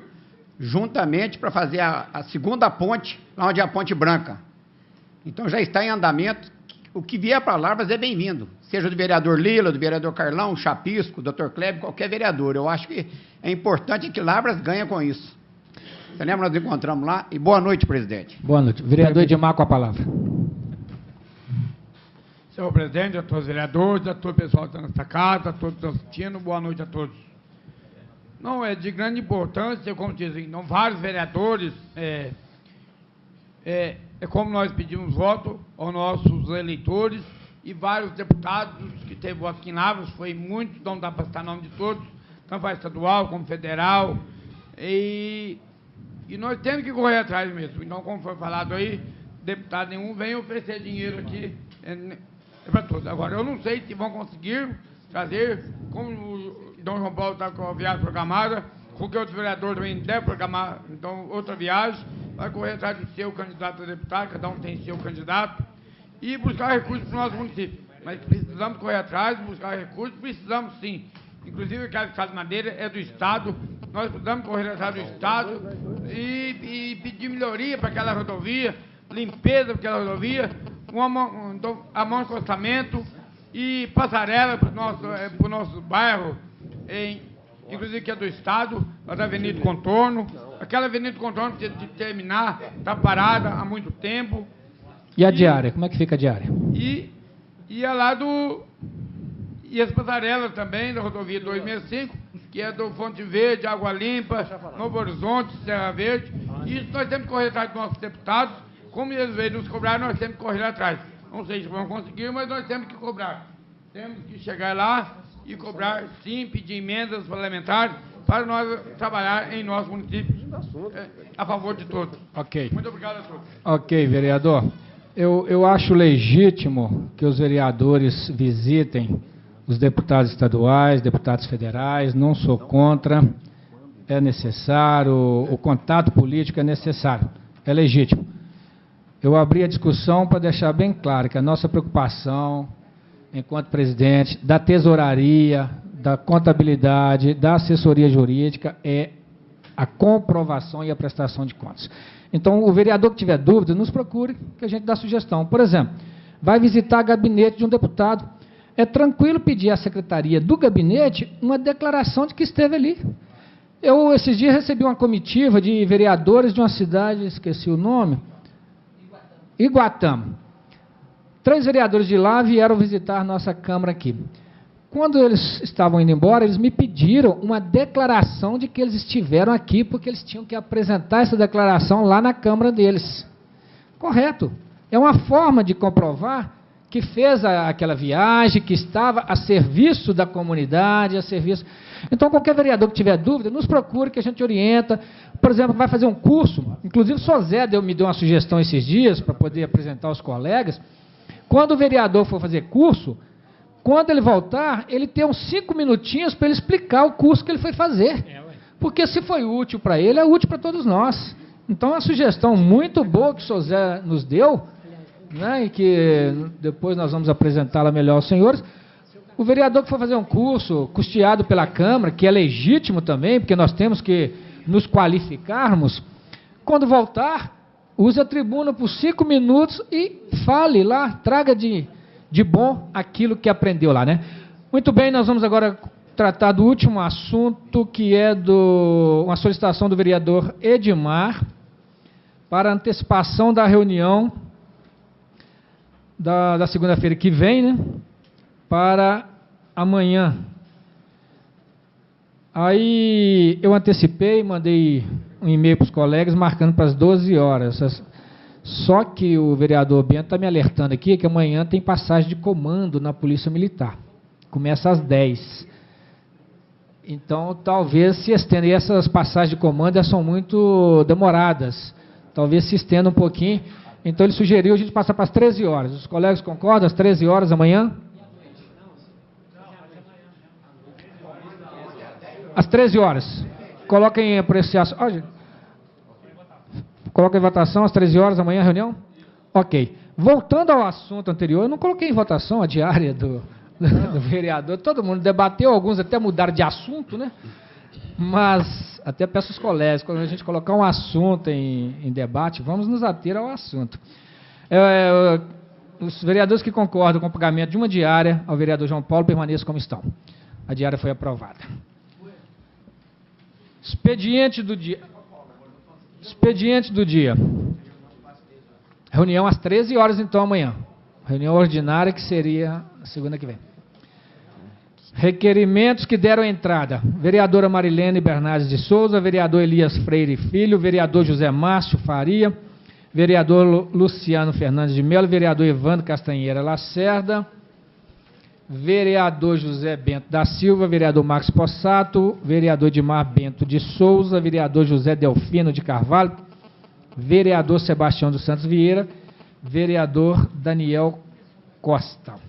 juntamente para fazer a segunda ponte, lá onde é a Ponte Branca. Então, já está em andamento. O que vier para Lavras é bem-vindo. Seja do vereador Lila, do vereador Carlão, Chapisco, Dr. Kleber, qualquer vereador. Eu acho que é importante que Lavras ganhe com isso. Você lembra, nós nos encontramos lá? E boa noite, presidente. Boa noite. Vereador Edmar, com a palavra. Senhor presidente, a todos os vereadores, a todo o pessoal que está nessa casa, a todos que estão assistindo, boa noite a todos. Não, é de grande importância, como dizem, não, vários vereadores, é como nós pedimos voto aos nossos eleitores e vários deputados que teve voto aqui em Lavras, foi muito, não dá para citar o nome de todos, tanto vai estadual como federal, e nós temos que correr atrás mesmo. Então, como foi falado aí, deputado nenhum vem oferecer dinheiro aqui, para todos. Agora, eu não sei se vão conseguir trazer, como o Dom João Paulo está com a viagem programada, porque outros vereadores também devem programar, então, outra viagem, vai correr atrás do seu candidato a deputado, cada um tem seu candidato, e buscar recursos para o nosso município. Mas precisamos correr atrás, buscar recursos, precisamos sim. Inclusive, aquela estrada de Madeira é do Estado, nós precisamos correr atrás do Estado e pedir melhoria para aquela rodovia, limpeza para aquela rodovia, a mão de acostamento e passarela para o nosso bairro, inclusive que é do Estado, a Avenida Contorno. Aquela Avenida Contorno de terminar, está parada há muito tempo. E a diária? Como é que fica a diária? E as passarelas também, da rodovia 265, que é do Fonte Verde, Água Limpa, Novo Horizonte, Serra Verde. Isso nós temos que correr atrás dos nossos deputados. Como eles veem nos cobrar, nós temos que correr atrás. Não sei se vão conseguir, mas nós temos que cobrar. Temos que chegar lá e cobrar, sim, pedir emendas parlamentares para nós trabalhar em nosso município a favor de todos. Ok. Muito obrigado a todos. Ok, vereador. Eu acho legítimo que os vereadores visitem os deputados estaduais, deputados federais, não sou contra, é necessário, o contato político é necessário, é legítimo. eu abri a discussão para deixar bem claro que a nossa preocupação, enquanto presidente, da tesouraria, da contabilidade, da assessoria jurídica, é a comprovação e a prestação de contas. Então, o vereador que tiver dúvida, nos procure, que a gente dá sugestão. Por exemplo, vai visitar gabinete de um deputado. É tranquilo pedir à secretaria do gabinete uma declaração de que esteve ali. Eu, esses dias, recebi uma comitiva de vereadores de uma cidade, esqueci o nome, Iguatama. 3 vereadores de lá vieram visitar nossa Câmara aqui. Quando eles estavam indo embora, eles me pediram uma declaração de que eles estiveram aqui, porque eles tinham que apresentar essa declaração lá na Câmara deles. Correto. É uma forma de comprovar que fez aquela viagem, que estava a serviço da comunidade, a serviço... Então, qualquer vereador que tiver dúvida, nos procure, que a gente orienta. Por exemplo, vai fazer um curso, inclusive o Sozé me deu uma sugestão esses dias, para poder apresentar aos colegas. Quando o vereador for fazer curso, quando ele voltar, ele tem uns 5 minutinhos para ele explicar o curso que ele foi fazer. Porque se foi útil para ele, é útil para todos nós. Então, é uma sugestão muito boa que o Sozé nos deu, né, e que depois nós vamos apresentá-la melhor aos senhores. O vereador que for fazer um curso custeado pela Câmara, que é legítimo também, porque nós temos que nos qualificarmos, quando voltar, use a tribuna por 5 minutos e fale lá, traga de bom aquilo que aprendeu lá, né? Muito bem, nós vamos agora tratar do último assunto, que é uma solicitação do vereador Edmar para antecipação da reunião da segunda-feira que vem, né? Para amanhã. Aí eu antecipei, mandei um e-mail para os colegas marcando para as 12 horas. Só que o vereador Bento está me alertando aqui que amanhã tem passagem de comando na Polícia Militar. Começa às 10. Então, talvez se estenda. E essas passagens de comando são muito demoradas. Talvez se estenda um pouquinho. Então, ele sugeriu a gente passar para as 13 horas. Os colegas concordam? Às 13 horas amanhã? Às 13 horas. Coloquem em apreciação. Coloquem em votação às 13 horas amanhã a reunião? Ok. Voltando ao assunto anterior, eu não coloquei em votação a diária do vereador. Todo mundo debateu, alguns até mudaram de assunto, né? Mas até peço aos colegas, quando a gente colocar um assunto em debate, vamos nos ater ao assunto. Os vereadores que concordam com o pagamento de uma diária ao vereador João Paulo permaneçam como estão. A diária foi aprovada. Expediente do dia. Expediente do dia. Reunião às 13 horas, então, amanhã. Reunião ordinária, que seria a segunda que vem. Requerimentos que deram entrada. Vereadora Marilene Bernardes de Souza, vereador Elias Freire Filho, vereador José Márcio Faria, vereador Luciano Fernandes de Melo, vereador Evandro Castanheira Lacerda, vereador José Bento da Silva, vereador Marcos Possato, vereador Edmar Bento de Souza, vereador José Delfino de Carvalho, vereador Sebastião dos Santos Vieira, vereador Daniel Costa.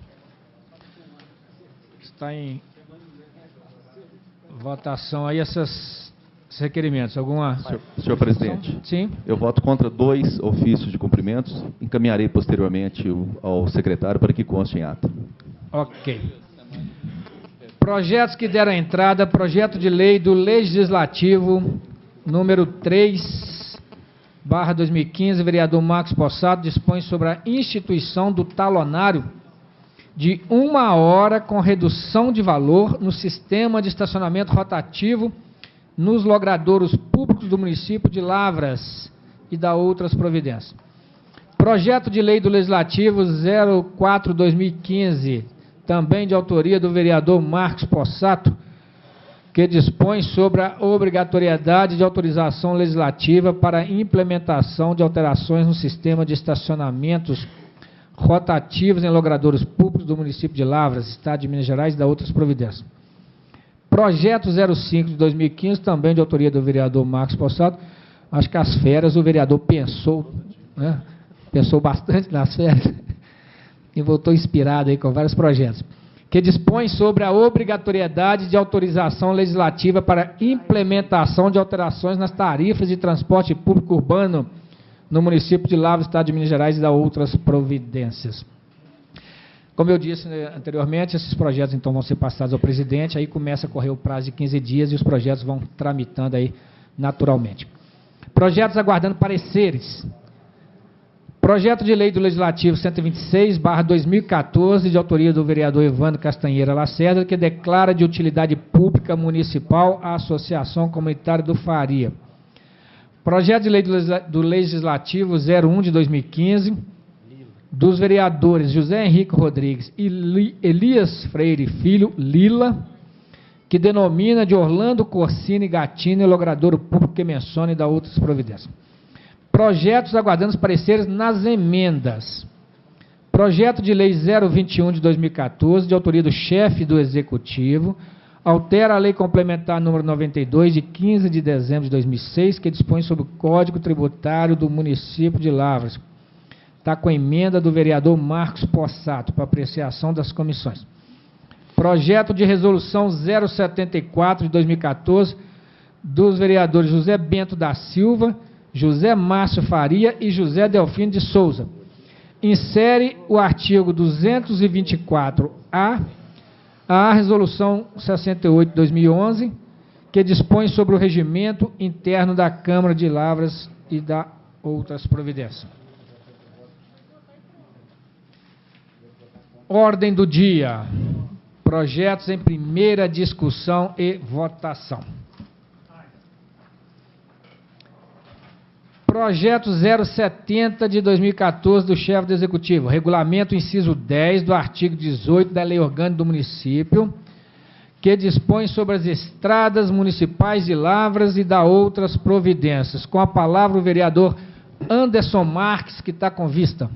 Está em votação aí esses requerimentos. Alguma... Senhor presidente, sim? Eu voto contra 2 ofícios de cumprimentos. Encaminharei posteriormente ao secretário para que conste em ata. Ok. Projetos que deram entrada, projeto de lei do Legislativo, número 3/2015, vereador Marcos Possato, dispõe sobre a instituição do talonário de 1 hora com redução de valor no sistema de estacionamento rotativo nos logradouros públicos do município de Lavras e da outras providências. Projeto de lei do Legislativo 04/2015, também de autoria do vereador Marcos Possato, que dispõe sobre a obrigatoriedade de autorização legislativa para implementação de alterações no sistema de estacionamentos rotativos em logradouros públicos do município de Lavras, Estado de Minas Gerais e da outras providências. Projeto 05/2015, também de autoria do vereador Marcos Possato. Acho que as férias o vereador pensou, né? Pensou bastante nas férias e voltou inspirado aí com vários projetos, que dispõe sobre a obrigatoriedade de autorização legislativa para implementação de alterações nas tarifas de transporte público urbano no município de Lavras, estado de Minas Gerais, e da outras providências. Como eu disse anteriormente, esses projetos então vão ser passados ao presidente, aí começa a correr o prazo de 15 dias e os projetos vão tramitando aí naturalmente. Projetos aguardando pareceres. Projeto de lei do Legislativo 126/2014, de autoria do vereador Evandro Castanheira Lacerda, que declara de utilidade pública municipal a Associação Comunitária do Faria. Projeto de lei do Legislativo 01 de 2015, dos vereadores José Henrique Rodrigues e Elias Freire Filho, Lila, que denomina de Orlando Corsini Gatini, logradouro público que menciona e dá outras providências. Projetos aguardando os pareceres nas emendas. Projeto de lei 021 de 2014, de autoria do chefe do Executivo, altera a lei complementar número 92, de 15 de dezembro de 2006, que dispõe sobre o Código Tributário do município de Lavras. Está com a emenda do vereador Marcos Possato, para apreciação das comissões. Projeto de resolução 074 de 2014, dos vereadores José Bento da Silva, José Márcio Faria e José Delfino de Souza. Insere o artigo 224-A, a resolução 68 de 2011, que dispõe sobre o regimento interno da Câmara de Lavras e da outras providências. Ordem do dia. Projetos em primeira discussão e votação. Projeto 070 de 2014 do chefe do Executivo. Regulamento inciso 10 do artigo 18 da Lei Orgânica do Município, que dispõe sobre as estradas municipais de Lavras e da outras providências. Com a palavra o vereador Anderson Marques, que está com vista.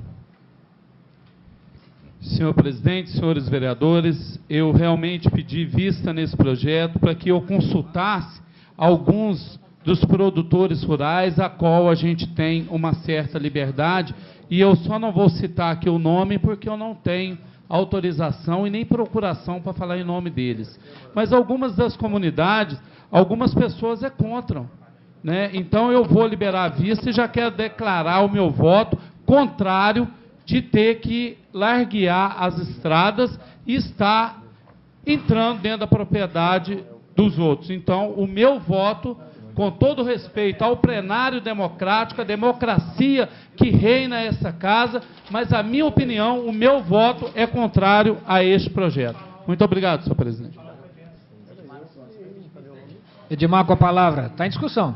Senhor presidente, senhores vereadores, eu realmente pedi vista nesse projeto para que eu consultasse alguns dos produtores rurais, a qual a gente tem uma certa liberdade, e eu só não vou citar aqui o nome porque eu não tenho autorização e nem procuração para falar em nome deles. Mas algumas das comunidades, algumas pessoas contra, né? Então eu vou liberar a vista e já quero declarar o meu voto contrário de ter que larguear as estradas e estar entrando dentro da propriedade dos outros. Então, o meu voto, com todo respeito ao plenário democrático, a democracia que reina essa casa, mas a minha opinião, o meu voto é contrário a este projeto. Muito obrigado, senhor presidente. Edmar, com a palavra. Está em discussão.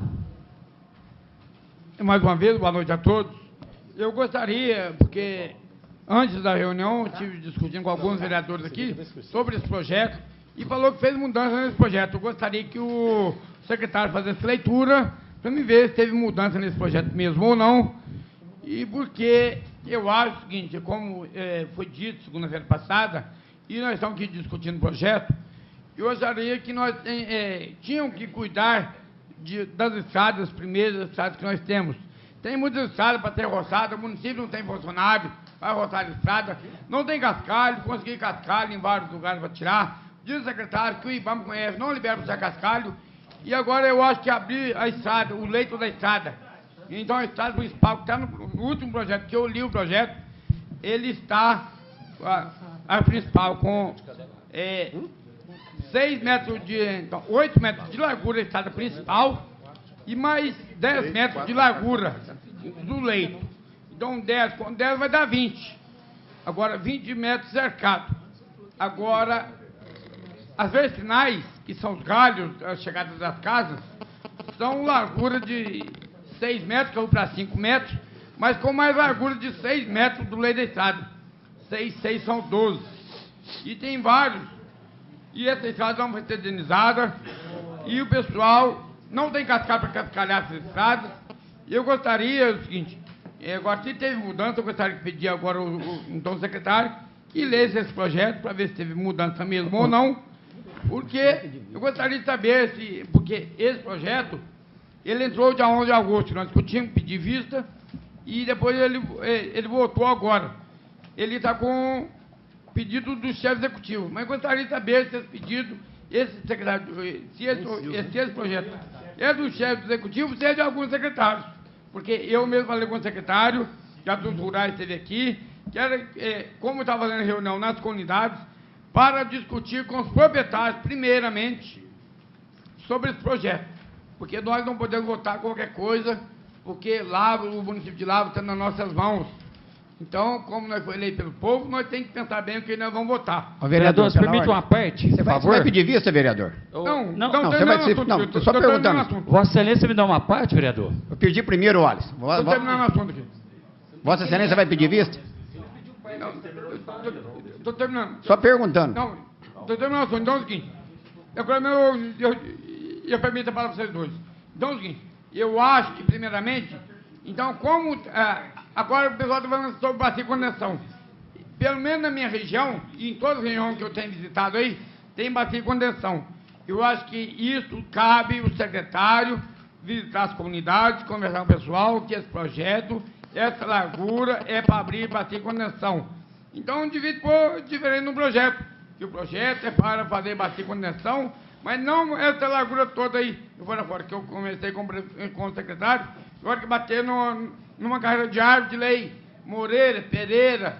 Mais uma vez, boa noite a todos. Eu gostaria, porque antes da reunião, eu estive discutindo com alguns vereadores aqui sobre esse projeto e falou que fez mudança nesse projeto. Eu gostaria que o secretário fizesse leitura para me ver se teve mudança nesse projeto mesmo ou não. E porque eu acho o seguinte, como foi dito segunda-feira passada, e nós estamos aqui discutindo o projeto, eu gostaria que nós tínhamos que cuidar das estradas, primeiras estradas que nós temos. Tem muitas estradas para ter roçada, o município não tem funcionário para roçar a estrada, não tem cascalho, consegui cascalho em vários lugares para tirar. Diz o secretário que o IBAMA conhece, não libera para o cascalho, e agora eu acho que abrir a estrada, o leito da estrada. Então a estrada principal, que está no último projeto, que eu li o projeto, ele está, a principal, com 6 metros então, 8 metros de largura da estrada principal, e mais 10 metros de largura do leito. Então, 10 com 10 vai dar 20. Agora, 20 metros cercado. Agora, as versinais, que são os galhos, as chegadas das casas, são largura de 6 metros, que eu vou para 5 metros, mas com mais largura de 6 metros do leito da estrada. 6 são 12. E tem vários. E essa estrada não vai ser indenizada. E o pessoal não tem cascalho para cascalhar essas estradas. E eu gostaria, o seguinte, agora se teve mudança, eu gostaria de pedir agora então, o secretário que lesse esse projeto para ver se teve mudança mesmo ou não, porque eu gostaria de saber se, porque esse projeto, ele entrou dia 11 de agosto, nós discutimos, pedir vista, e depois ele voltou agora. Ele está com pedido do chefe executivo, mas eu gostaria de saber se esse pedido, esse secretário, se esse projeto é do chefe executivo, se é de alguns secretários. porque eu mesmo falei com o secretário de Assuntos Rurais, esteve aqui, que era, como estava fazendo reunião nas comunidades, para discutir com os proprietários, primeiramente, sobre esse projeto. Porque nós não podemos votar qualquer coisa, porque Lavras, o município de Lavras está nas nossas mãos. Então, como nós fomos eleitos pelo povo, nós temos que pensar bem o que nós vamos votar. Vereador, se permite uma parte, por favor? Você vai pedir vista, vereador? Não, você vai ser... Não, estou só perguntando. Vossa Excelência me dá uma parte, vereador? Eu pedi primeiro, Wallace. Estou terminando o assunto aqui. Vossa Excelência vai pedir vista? Estou terminando. Só perguntando. Não, estou terminando o assunto. Então é o seguinte. Eu permito a palavra para vocês dois. Então é o seguinte. Eu acho que, primeiramente, então, como... agora o pessoal está falando sobre bacia de condensação. Pelo menos na minha região, e em todas as regiões que eu tenho visitado aí, tem bacia de condensação. Eu acho que isso cabe o secretário visitar as comunidades, conversar com o pessoal, que esse projeto, essa largura é para abrir bacia de condensação. Então, devia pôr diferente no projeto. Que o projeto é para fazer bacia de condensação, mas não essa largura toda aí. Eu vou fora, que eu comecei com o secretário, agora que bater numa carreira de árvore de lei, Moreira, Pereira,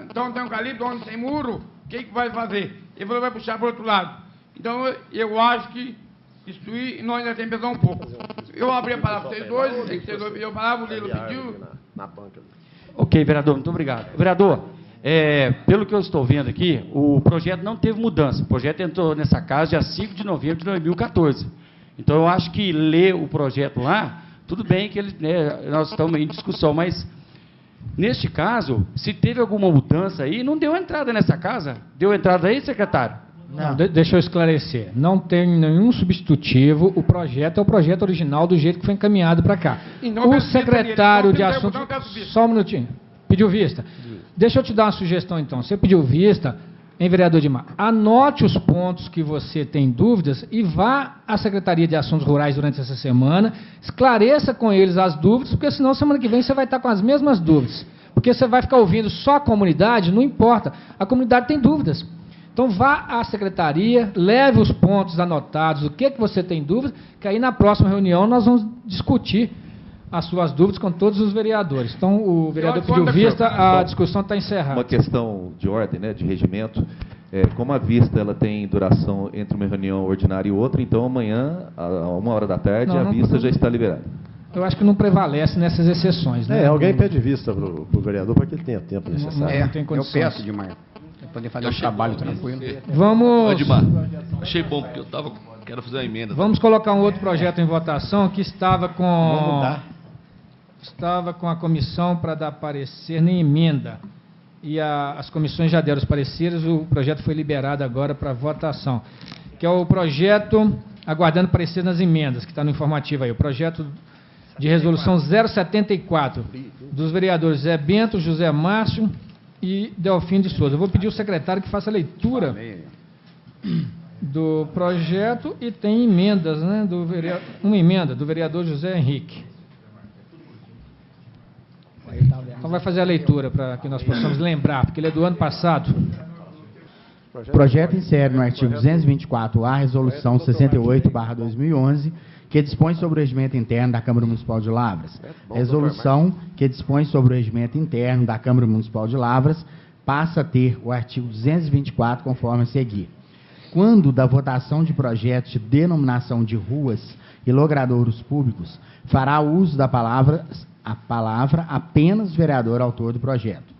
então tem um calibre onde tem muro, o que vai fazer? Ele falou, vai puxar para o outro lado. Então, eu acho que isso aí nós ainda temos que pensar um pouco. Eu abri a palavra para vocês dois, vocês dois pediram a palavra, o Lilo pediu. Ok, vereador, muito obrigado. Vereador, pelo que eu estou vendo aqui, o projeto não teve mudança. O projeto entrou nessa casa dia 5 de novembro de 2014. Então, eu acho que ler o projeto lá, tudo bem que nós estamos em discussão, mas, neste caso, se teve alguma mudança aí, não deu entrada nessa casa? Deu entrada aí, secretário? Não, deixa eu esclarecer. Não tem nenhum substitutivo. O projeto é o projeto original do jeito que foi encaminhado para cá. O secretário de Assuntos... Só um minutinho. Pediu vista? Deixa eu te dar uma sugestão, então. Você pediu vista, hein, vereador Dimar? Anote os pontos que você tem dúvidas e vá à Secretaria de Assuntos Rurais durante essa semana, esclareça com eles as dúvidas, porque senão semana que vem você vai estar com as mesmas dúvidas. Porque você vai ficar ouvindo só a comunidade, não importa. A comunidade tem dúvidas. Então, vá à secretaria, leve os pontos anotados, o que você tem dúvida, que aí na próxima reunião nós vamos discutir as suas dúvidas com todos os vereadores. Então, o vereador pediu vista, a discussão está encerrada. Uma questão de ordem, né, de regimento. Como a vista ela tem duração entre uma reunião ordinária e outra, então amanhã, a 1h da tarde, a vista já está liberada. Eu acho que não prevalece nessas exceções. Né? Alguém pede vista para o vereador para que ele tenha tempo necessário. Não tem condições. Eu peço, Dimar. Poder fazer um trabalho tranquilo. Vamos... Edmar, achei bom, porque quero fazer uma emenda. Vamos colocar um outro projeto em votação que estava com a comissão para dar parecer nem emenda. E as comissões já deram os pareceres, o projeto foi liberado agora para votação. Que é o projeto, aguardando parecer nas emendas, que está no informativo aí. O projeto de resolução 074, dos vereadores Zé Bento, José Márcio e Delfim de Souza. Eu vou pedir ao secretário que faça a leitura do projeto e tem emendas, né, uma emenda do vereador José Henrique. Então vai fazer a leitura para que nós possamos lembrar, porque ele é do ano passado. O projeto insere no artigo 224A a resolução 68/2011, que dispõe sobre o regimento interno da Câmara Municipal de Lavras. Resolução que dispõe sobre o regimento interno da Câmara Municipal de Lavras passa a ter o artigo 224 conforme a seguir. Quando da votação de projetos de denominação de ruas e logradouros públicos, fará uso da palavra apenas o vereador autor do projeto.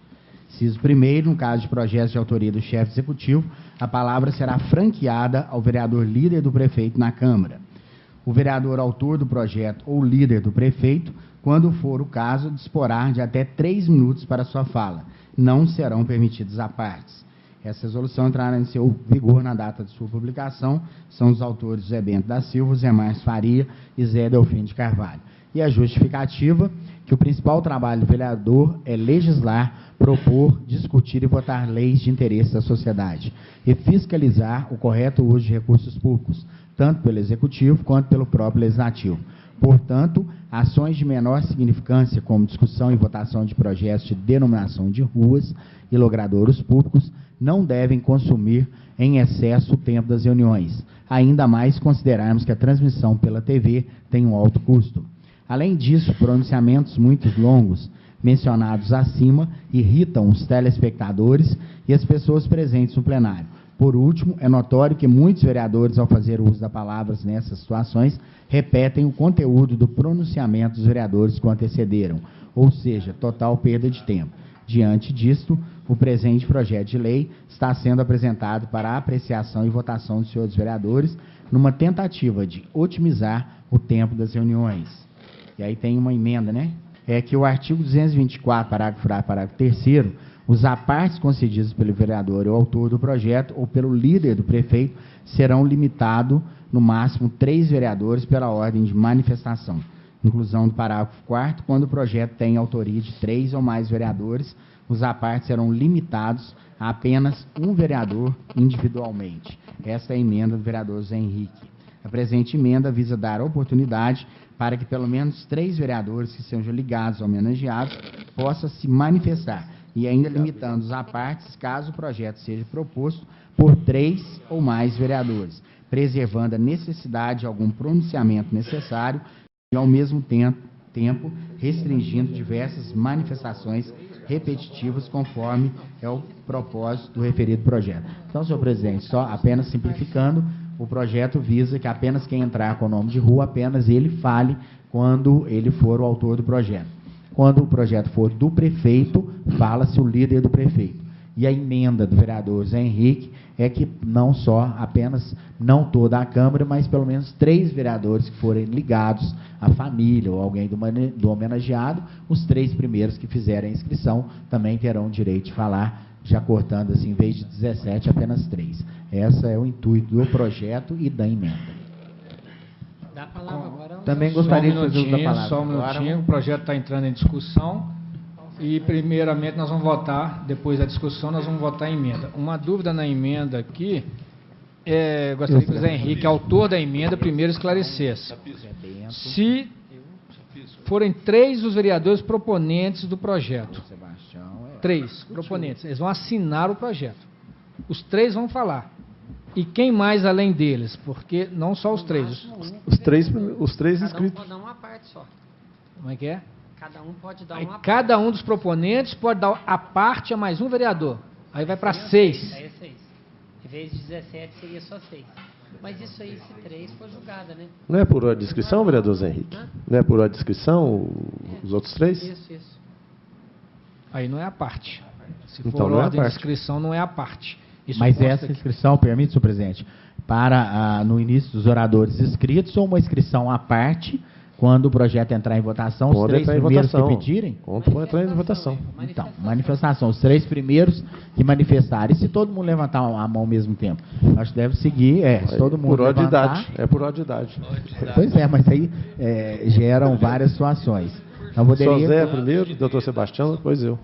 Inciso primeiro, no caso de projetos de autoria do chefe executivo, a palavra será franqueada ao vereador líder do prefeito na Câmara. O vereador autor do projeto ou líder do prefeito, quando for o caso, disporá de até 3 minutos para sua fala. Não serão permitidos apartes. Essa resolução entrará em seu vigor na data de sua publicação. São os autores Zé Bento da Silva, Zé Márcio Faria e Zé Delfim de Carvalho. E a justificativa que o principal trabalho do vereador é legislar, propor, discutir e votar leis de interesse da sociedade e fiscalizar o correto uso de recursos públicos, tanto pelo Executivo quanto pelo próprio Legislativo. Portanto, ações de menor significância, como discussão e votação de projetos de denominação de ruas e logradouros públicos, não devem consumir em excesso o tempo das reuniões, ainda mais considerarmos que a transmissão pela TV tem um alto custo. Além disso, pronunciamentos muito longos mencionados acima irritam os telespectadores e as pessoas presentes no plenário. Por último, é notório que muitos vereadores, ao fazer uso das palavras nessas situações, repetem o conteúdo do pronunciamento dos vereadores que o antecederam, ou seja, total perda de tempo. Diante disto, o presente projeto de lei está sendo apresentado para a apreciação e votação dos senhores vereadores, numa tentativa de otimizar o tempo das reuniões. E aí tem uma emenda, né? É que o artigo 224, parágrafo 3º, os apartes concedidos pelo vereador ou autor do projeto ou pelo líder do prefeito serão limitados, no máximo, 3 vereadores pela ordem de manifestação. Inclusão do parágrafo 4º, quando o projeto tem autoria de 3 ou mais vereadores, os apartes serão limitados a apenas um vereador individualmente. Essa é a emenda do vereador Zé Henrique. A presente emenda visa dar oportunidade para que pelo menos 3 vereadores que sejam ligados ao homenageado possam se manifestar, e ainda limitando os apartes caso o projeto seja proposto por 3 ou mais vereadores, preservando a necessidade de algum pronunciamento necessário e, ao mesmo tempo, restringindo diversas manifestações repetitivas, conforme é o propósito do referido projeto. Então, senhor presidente, só apenas simplificando, o projeto visa que apenas quem entrar com o nome de rua, apenas ele fale quando ele for o autor do projeto. Quando o projeto for do prefeito, fala-se o líder do prefeito. E a emenda do vereador Zé Henrique é que não só, apenas, não toda a Câmara, mas pelo menos 3 vereadores que forem ligados à família ou alguém do homenageado, os 3 primeiros que fizerem a inscrição também terão o direito de falar, já cortando assim, em vez de 17, apenas 3. Esse é o intuito do projeto e da emenda. Dá a palavra agora. Também gostaria de fazer uso da palavra. Só um minutinho, o projeto está entrando em discussão e, primeiramente, nós vamos votar, depois da discussão, nós vamos votar a emenda. Uma dúvida na emenda aqui, gostaria que o Zé Henrique, autor da emenda, primeiro esclarecesse. Se forem 3 os vereadores proponentes do projeto, 3 proponentes, eles vão assinar o projeto. Os 3 vão falar. E quem mais além deles? Porque não só os 3. Os três inscritos. Cada um pode dar uma parte só. Como é que é? Cada um pode dar uma parte. Cada um dos proponentes pode dar a parte a mais um vereador. Aí vai para 6. Aí é 6. Em vez de 17, seria só 6. Mas isso aí, se 3 for julgada, né? Não é por ordem de inscrição, vereador Zé Henrique? Não é por ordem de inscrição os outros 3? Isso. Aí não é a parte. Se for Então, não é a ordem de parte. inscrição, não é a parte. Isso Mas consta essa aqui. inscrição, permite, senhor presidente, para no início dos oradores inscritos ou uma inscrição à parte, quando o projeto entrar em votação, os Pode 3 entrar em primeiros votação. que pedirem? Pode entrar em votação. Então, manifestação, os 3 primeiros que manifestarem. E se todo mundo levantar a mão ao mesmo tempo? Acho que deve seguir, se todo mundo Por ordem de levantar... idade. É por ordem de idade. Pois é, mas aí geram várias situações. Então, poderia... Só Zé primeiro, doutor Sebastião, depois eu.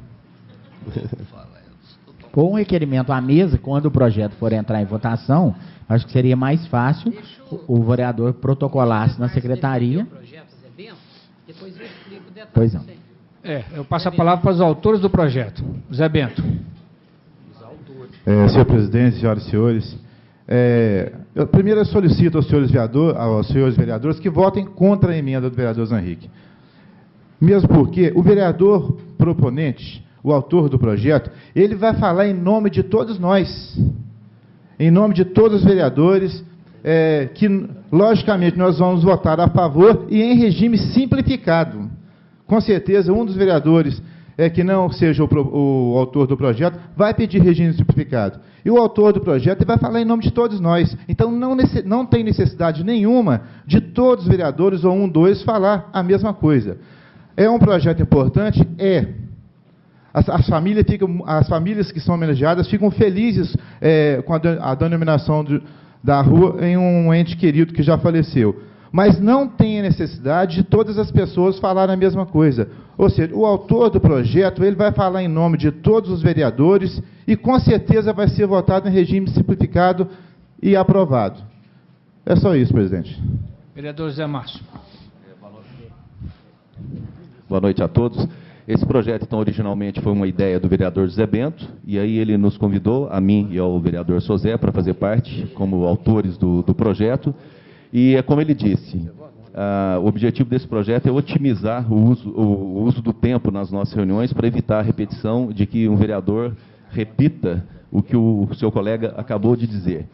Com um requerimento à mesa, quando o projeto for entrar em votação, acho que seria mais fácil o vereador protocolasse na secretaria. Depois eu explico o detalhe. Pois não. Eu passo a palavra para os autores do projeto. Zé Bento. Senhor presidente, senhoras e senhores, primeiro eu solicito aos senhores vereadores que votem contra a emenda do vereador Zé Henrique. Mesmo porque o vereador proponente, o autor do projeto, ele vai falar em nome de todos nós, em nome de todos os vereadores, que, logicamente, nós vamos votar a favor e em regime simplificado. Com certeza, um dos vereadores que não seja o autor do projeto vai pedir regime simplificado. E o autor do projeto vai falar em nome de todos nós. Então, não tem necessidade nenhuma de todos os vereadores, ou 1, 2, falar a mesma coisa. É um projeto importante? As famílias que são homenageadas ficam felizes com a denominação da rua em um ente querido que já faleceu. Mas não tem a necessidade de todas as pessoas falarem a mesma coisa. Ou seja, o autor do projeto ele vai falar em nome de todos os vereadores e, com certeza, vai ser votado em regime simplificado e aprovado. É só isso, presidente. Vereador Zé Márcio. Boa noite a todos. Esse projeto, então, originalmente foi uma ideia do vereador José Bento, e aí ele nos convidou, a mim e ao vereador Sozé, para fazer parte como autores do projeto. E é como ele disse, O objetivo desse projeto é otimizar o uso do tempo nas nossas reuniões para evitar a repetição de que um vereador repita o que o seu colega acabou de dizer.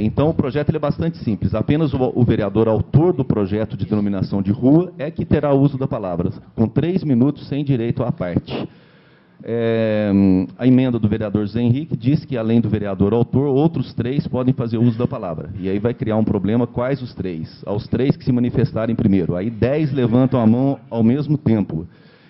Então, o projeto ele é bastante simples. Apenas o vereador autor do projeto de denominação de rua é que terá o uso da palavra, com 3 minutos sem direito à parte. A emenda do vereador Zé Henrique diz que, além do vereador autor, outros 3 podem fazer uso da palavra. E aí vai criar um problema, quais os 3? Aos 3 que se manifestarem primeiro. Aí 10 levantam a mão ao mesmo tempo.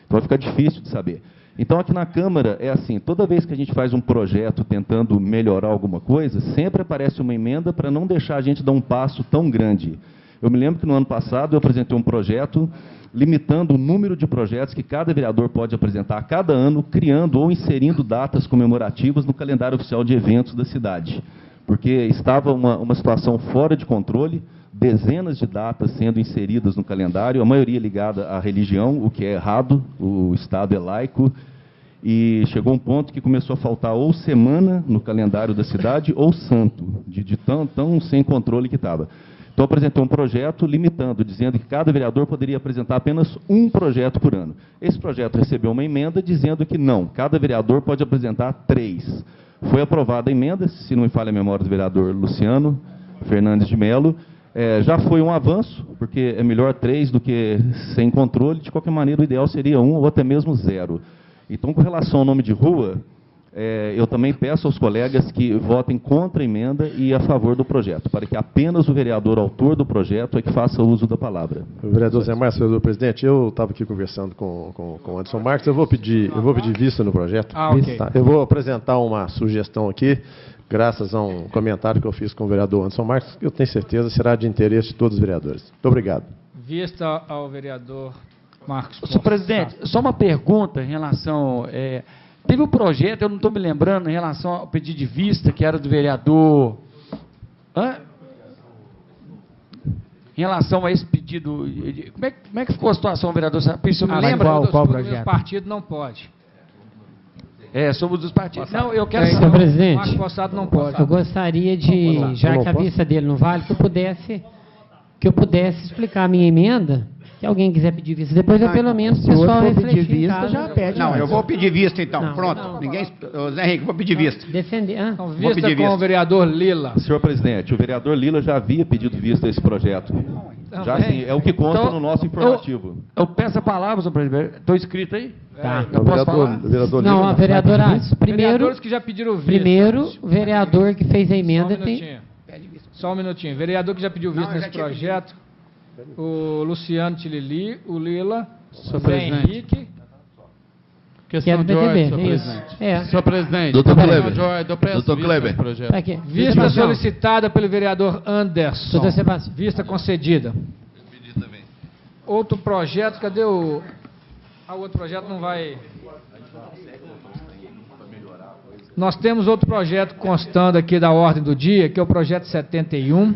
Então vai ficar difícil de saber. Então, aqui na Câmara, é assim, toda vez que a gente faz um projeto tentando melhorar alguma coisa, sempre aparece uma emenda para não deixar a gente dar um passo tão grande. Eu me lembro que no ano passado eu apresentei um projeto limitando o número de projetos que cada vereador pode apresentar a cada ano, criando ou inserindo datas comemorativas no calendário oficial de eventos da cidade. Porque estava uma situação fora de controle, dezenas de datas sendo inseridas no calendário, a maioria ligada à religião, o que é errado, o Estado é laico, e chegou um ponto que começou a faltar ou semana no calendário da cidade ou santo, de tão sem controle que estava. Então, apresentou um projeto limitando, dizendo que cada vereador poderia apresentar apenas um projeto por ano. Esse projeto recebeu uma emenda dizendo que não, cada vereador pode apresentar 3. Foi aprovada a emenda, se não me falha a memória do vereador Luciano Fernandes de Melo. Já foi um avanço, porque é melhor 3 do que sem controle. De qualquer maneira, o ideal seria 1 ou até mesmo 0. Então, com relação ao nome de rua, eu também peço aos colegas que votem contra a emenda e a favor do projeto, para que apenas o vereador autor do projeto é que faça uso da palavra. O vereador Zé Márcio, vereador presidente, eu estava aqui conversando com o Anderson Marques, eu vou pedir vista no projeto. Ok. Tá, eu vou apresentar uma sugestão aqui, graças a um comentário que eu fiz com o vereador Anderson Marques, que eu tenho certeza será de interesse de todos os vereadores. Muito obrigado. Vista ao vereador Marcos. Senhor presidente, só uma pergunta em relação... teve um projeto, eu não estou me lembrando, em relação ao pedido de vista, que era do vereador... Em relação a esse pedido... Como é que ficou a situação, vereador? Se eu me lembro... Qual projeto? O partido não pode. Somos dos partidos. Não, eu quero... Senhor presidente, não pode. eu gostaria de, já que a vista dele não vale, que eu pudesse explicar a minha emenda. Se alguém quiser pedir vista, depois eu pelo menos o pessoal refletir pedir vista, já pede. Não, eu vou pedir vista então. Pronto. Zé Henrique, vou pedir vista. Defender. Então, vista com o vereador Lila. Senhor presidente, o vereador Lila já havia pedido vista a esse projeto. Já assim, é o que consta no nosso informativo. Eu peço a palavra, senhor presidente. Estou inscrito aí? Tá. Eu posso falar? Vereador não, a vereadora... Vereadores que já pediram vista. Primeiro, o vereador que fez a emenda tem... Só um minutinho. Vereador que já pediu vista nesse projeto. O Luciano Tilili, o Lila, o Zé Henrique. Questão de ordem, senhor presidente. Senhor presidente. Doutor Kleber. Doutor Kleber. Vista solicitada pelo vereador Anderson. Doutor Sebastião. Vista concedida. Outro projeto, cadê o... o outro projeto não vai... Nós temos outro projeto constando aqui da ordem do dia, que é o projeto 71,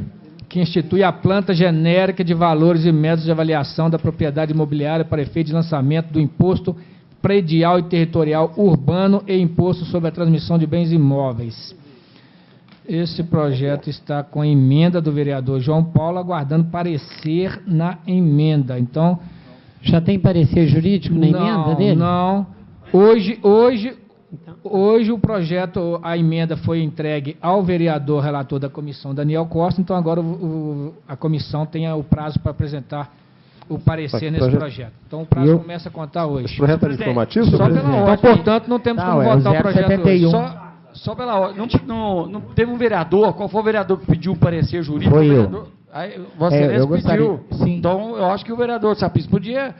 que institui a planta genérica de valores e métodos de avaliação da propriedade imobiliária para efeito de lançamento do imposto predial e territorial urbano e imposto sobre a transmissão de bens imóveis. Esse projeto está com a emenda do vereador João Paulo, aguardando parecer na emenda. Então, já tem parecer jurídico na emenda dele? Não. Hoje o projeto, a emenda foi entregue ao vereador relator da comissão, Daniel Costa, então agora a comissão tem o prazo para apresentar o parecer nesse projeto. Então o prazo começa a contar hoje. Esse projeto é informativo, só pela ordem. Então, portanto, não temos como votar o projeto 71. Hoje. Só pela ordem. Não teve um vereador, qual foi o vereador que pediu o parecer jurídico? Foi eu. Vossa Excelência pediu. Sim. Então eu acho que o vereador Sapis podia...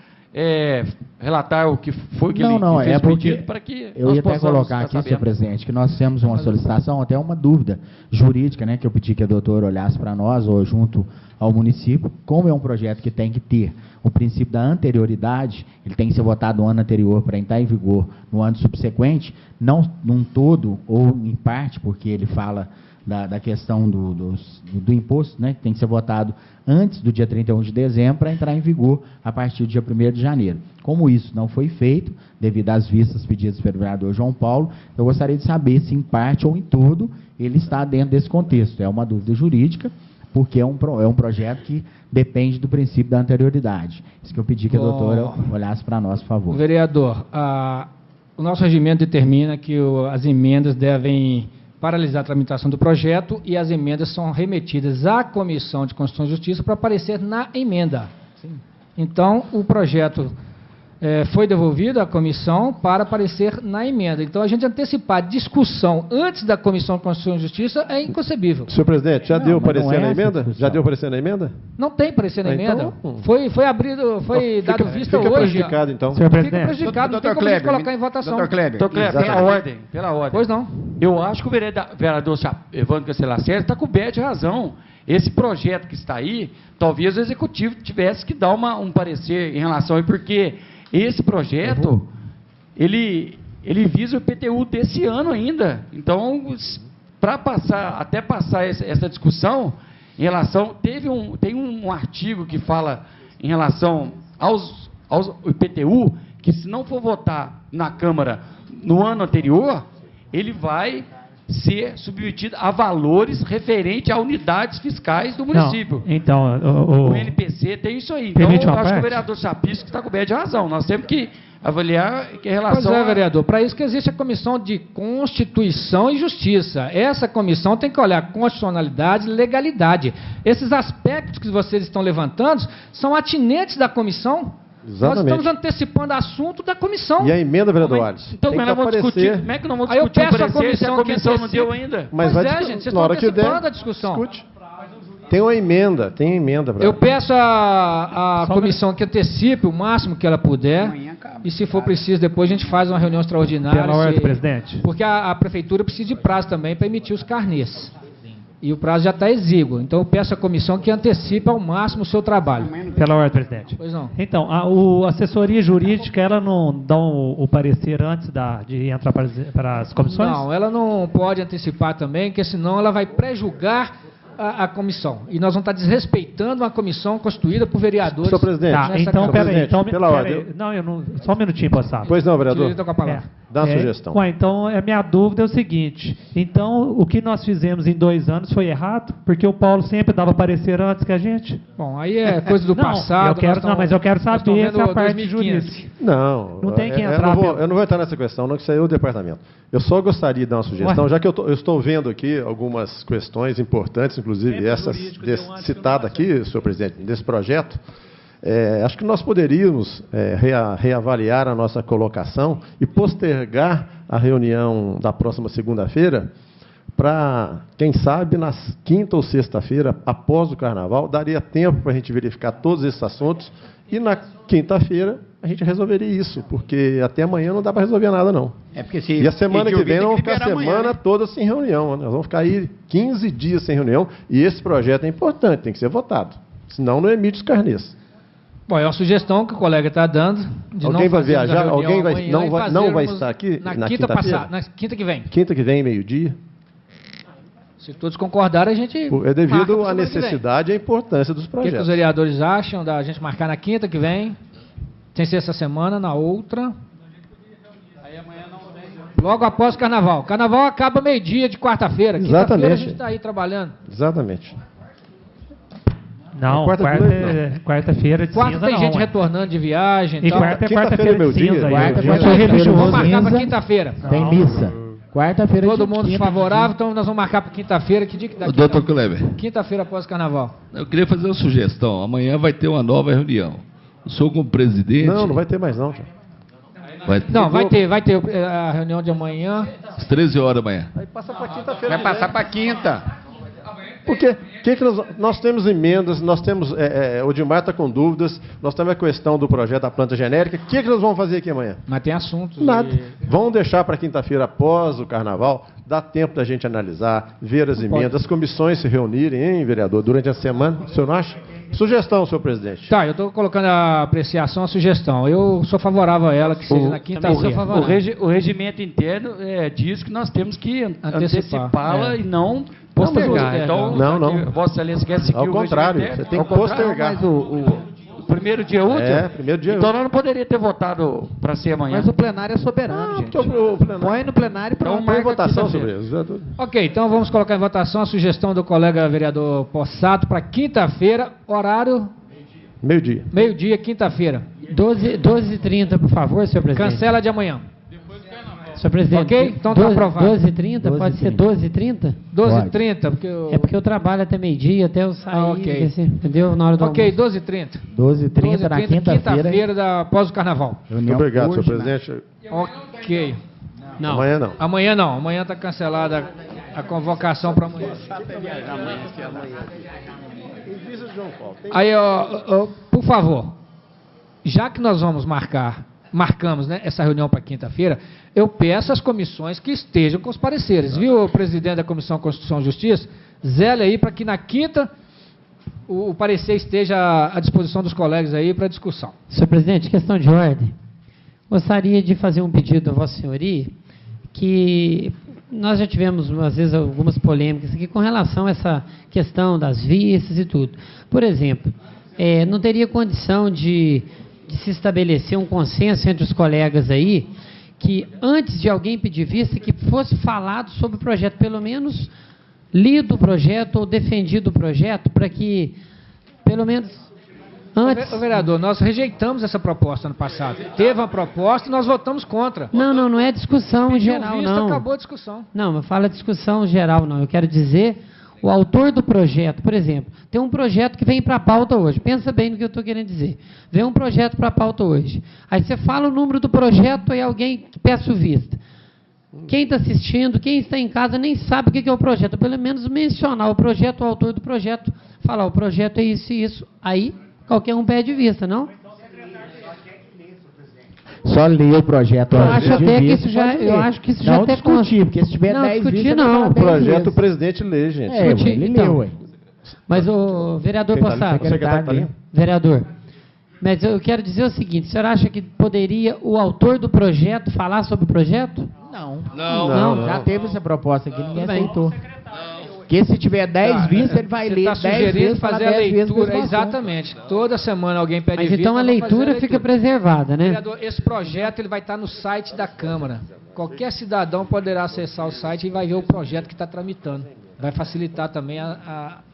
relatar o que foi que ele fez pedido para que eu ia até colocar aqui, senhor presidente, que nós temos uma solicitação, até uma dúvida jurídica, né, que eu pedi que a doutora olhasse para nós, ou junto ao município, como é um projeto que tem que ter o princípio da anterioridade, ele tem que ser votado no ano anterior para entrar em vigor no ano subsequente, não num todo ou em parte, porque ele fala da questão do imposto, né, que tem que ser votado antes do dia 31 de dezembro para entrar em vigor a partir do dia 1º de janeiro. Como isso não foi feito, devido às vistas pedidas pelo vereador João Paulo, eu gostaria de saber se em parte ou em todo ele está dentro desse contexto. É uma dúvida jurídica, porque é um projeto que depende do princípio da anterioridade. Isso que eu pedi que a doutora olhasse para nós, por favor. Vereador, o nosso regimento determina que as emendas devem paralisar a tramitação do projeto e as emendas são remetidas à Comissão de Constituição e Justiça para aparecer na emenda. Sim. Então, o projeto foi devolvido à comissão para aparecer na emenda. Então, a gente antecipar a discussão antes da Comissão de Constituição e Justiça é inconcebível. Senhor presidente, já deu parecer na emenda? Já deu parecer na emenda? Não tem parecer na emenda. Então, foi dado vista hoje. Fica prejudicado, então. Fica prejudicado, não tem como a gente colocar em votação. Dr. Kleber, pela ordem. Pois não. Eu acho que o vereador Evandro Cancelacerda está coberto de razão. Esse projeto que está aí, talvez o executivo tivesse que dar um parecer em relação a ele, porque esse projeto, ele visa o IPTU desse ano ainda. Então, para passar essa discussão, em relação, tem um artigo que fala em relação aos IPTU, que se não for votar na Câmara no ano anterior, ele vai ser submetido a valores referentes a unidades fiscais do município. Não, então, o NPC tem isso aí. Então, eu acho que o vereador Chapisco está coberto de razão. Nós temos que avaliar em relação... Pois é, vereador. Para isso que existe a Comissão de Constituição e Justiça. Essa comissão tem que olhar constitucionalidade e legalidade. Esses aspectos que vocês estão levantando são atinentes da comissão. Exatamente. Nós estamos antecipando assunto da comissão. E a emenda, vereador Alisson? Então, como é que nós vamos discutir o parecer se a comissão não deu ainda? Mas vai gente, vocês estão antecipando a discussão. Discute. Tem uma emenda, Eu peço à comissão que antecipe o máximo que ela puder, e se for preciso, depois a gente faz uma reunião extraordinária. Pela ordem, presidente. Porque a prefeitura precisa de prazo também para emitir os carnês. E o prazo já está exíguo. Então, eu peço à comissão que antecipe ao máximo o seu trabalho. Pela ordem, presidente. Pois não. Então, a assessoria jurídica, ela não dá o parecer antes de entrar para as comissões? Não, ela não pode antecipar também, porque senão ela vai prejulgar a comissão. E nós vamos estar desrespeitando uma comissão constituída por vereadores. Senhor presidente. Tá, então, peraí. Então, pela ordem. Não, só um minutinho, passado. Pois não, vereador. Estou com a palavra. Dá uma sugestão. Então, a minha dúvida é o seguinte. Então, o que nós fizemos em 2 anos foi errado? Porque o Paulo sempre dava parecer antes que a gente? Bom, aí é coisa do passado. Mas eu quero saber essa parte jurídica. Não tem que entrar. Eu não vou entrar nessa questão, não, que isso aí é o departamento. Eu só gostaria de dar uma sugestão, já que eu estou vendo aqui algumas questões importantes, inclusive essa citada aqui, senhor presidente, desse projeto. Acho que nós poderíamos reavaliar a nossa colocação e postergar a reunião da próxima segunda-feira para, quem sabe, na quinta ou sexta-feira, após o Carnaval, daria tempo para a gente verificar todos esses assuntos e na quinta-feira a gente resolveria isso, porque até amanhã não dá para resolver nada, não. E a semana que vem nós vamos ficar a semana toda sem reunião. Nós vamos ficar aí 15 dias sem reunião e esse projeto é importante, tem que ser votado. Senão não emite os carnês. Bom, é uma sugestão que o colega está dando. Alguém vai viajar? Alguém não vai estar aqui na quinta-feira? Na quinta que vem. Quinta que vem, meio-dia? Se todos concordarem, a gente... É devido à necessidade e à importância dos projetos. O que os vereadores acham da gente marcar na quinta que vem? Sem ser essa semana, na outra. Aí amanhã não vem. Logo após o Carnaval. Carnaval acaba meio-dia de quarta-feira. Quinta-feira a gente está aí trabalhando. Exatamente. Não, quarta-feira de quarta cinza tem não, gente retornando de viagem. E quarta é quarta-feira de cinza. Vamos marcar para quinta-feira. Tem missa. Quarta-feira Todo mundo favorável, então nós vamos marcar para quinta-feira. Que dia que dá? Doutor Kleber. Quinta-feira após o Carnaval. Eu queria fazer uma sugestão. Amanhã vai ter uma nova reunião. O senhor como presidente... Não vai ter mais não. Vai ter a reunião de amanhã. Às 13 horas da manhã. Vai passar para quinta-feira. Vai passar para quinta. Porque nós temos emendas, nós temos... o Dilmar está com dúvidas, nós temos a questão do projeto da planta genérica. O que nós vamos fazer aqui amanhã? Mas tem assuntos. Nada. Vamos deixar para quinta-feira após o Carnaval, dá tempo da gente analisar, ver as emendas, as comissões se reunirem, hein, vereador, durante a semana. O senhor não acha? Sugestão, senhor presidente. Tá, eu estou colocando a apreciação, a sugestão. Eu sou favorável a ela que seja na quinta-feira. O regimento interno diz que nós temos que antecipá-la e não postergar. Então, não. Vossa Excelência quer seguir ao contrário, você tem que postergar. Mas o primeiro dia útil? Primeiro dia então útil. nós não poderia ter votado para ser amanhã. Mas o plenário é soberano, gente. Põe no plenário para Não tem votação sobre isso. Ok, então vamos colocar em votação a sugestão do colega vereador Possato para quinta-feira, horário... Meio-dia. Meio-dia, quinta-feira. 12h30, por favor, senhor presidente. Cancela de amanhã. Senhor presidente. Ok? Então está aprovado. 12h30? Pode ser 12h30? 12h30, porque eu... É porque eu trabalho até meio-dia, até eu sair, ok. Entendeu? Na hora do Ok, almoço. 12h30. 12h30 na quinta-feira. Quinta-feira após o carnaval. Muito obrigado, senhor presidente. Ok. Não. Amanhã não. Amanhã não. Amanhã está cancelada a convocação para amanhã. Aí, por favor, já que nós vamos marcamos, né, essa reunião para quinta-feira, eu peço às comissões que estejam com os pareceres. Viu, presidente da Comissão Constituição e Justiça? Zele aí para que na quinta o parecer esteja à disposição dos colegas aí para discussão. Senhor presidente, questão de ordem. Gostaria de fazer um pedido a Vossa Senhoria, que nós já tivemos, às vezes, algumas polêmicas aqui com relação a essa questão das vistas e tudo. Por exemplo, não teria condição de se estabelecer um consenso entre os colegas aí, que antes de alguém pedir vista, que fosse falado sobre o projeto, pelo menos lido o projeto ou defendido o projeto, para que, pelo menos, antes... Ô, vereador, nós rejeitamos essa proposta ano passado. Teve uma proposta e nós votamos contra. Não é discussão geral, vista, não. Acabou a discussão. Não, mas fala discussão geral, não. Eu quero dizer, o autor do projeto, por exemplo, tem um projeto que vem para a pauta hoje. Pensa bem no que eu estou querendo dizer. Vem um projeto para a pauta hoje. Aí você fala o número do projeto e alguém peça vista. Quem está assistindo, quem está em casa, nem sabe o que é o projeto. Pelo menos mencionar o projeto, o autor do projeto, falar o projeto é isso e isso. Aí, qualquer um pede vista, não? Só ler o projeto. Eu acho até que isso já, eu acho que isso já não até discutir, porque se tiver 10 discutir vistas, não. O projeto o presidente lê, gente. Ele então, leu, mas o vereador Possato, vereador, mas eu quero dizer o seguinte, o senhor acha que poderia o autor do projeto falar sobre o projeto? Não. Já teve essa proposta aqui, ninguém aceitou. Porque se tiver 10 vistas, ele vai ler 10 vezes. Você está sugerindo fazer a leitura, exatamente. Toda semana alguém pede vista. Mas então a leitura fica preservada, né? Vereador, esse projeto ele vai estar no site da Câmara. Qualquer cidadão poderá acessar o site e vai ver o projeto que está tramitando. Vai facilitar também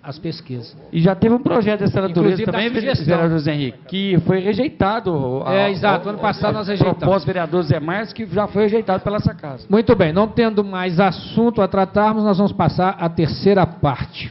as pesquisas. E já teve um projeto dessa natureza também, vereador Zé Henrique, que foi rejeitado. Exato. Ano passado nós rejeitamos. Propósito vereador Zé Marques, que já foi rejeitado pela essa casa. Muito bem. Não tendo mais assunto a tratarmos, nós vamos passar à terceira parte.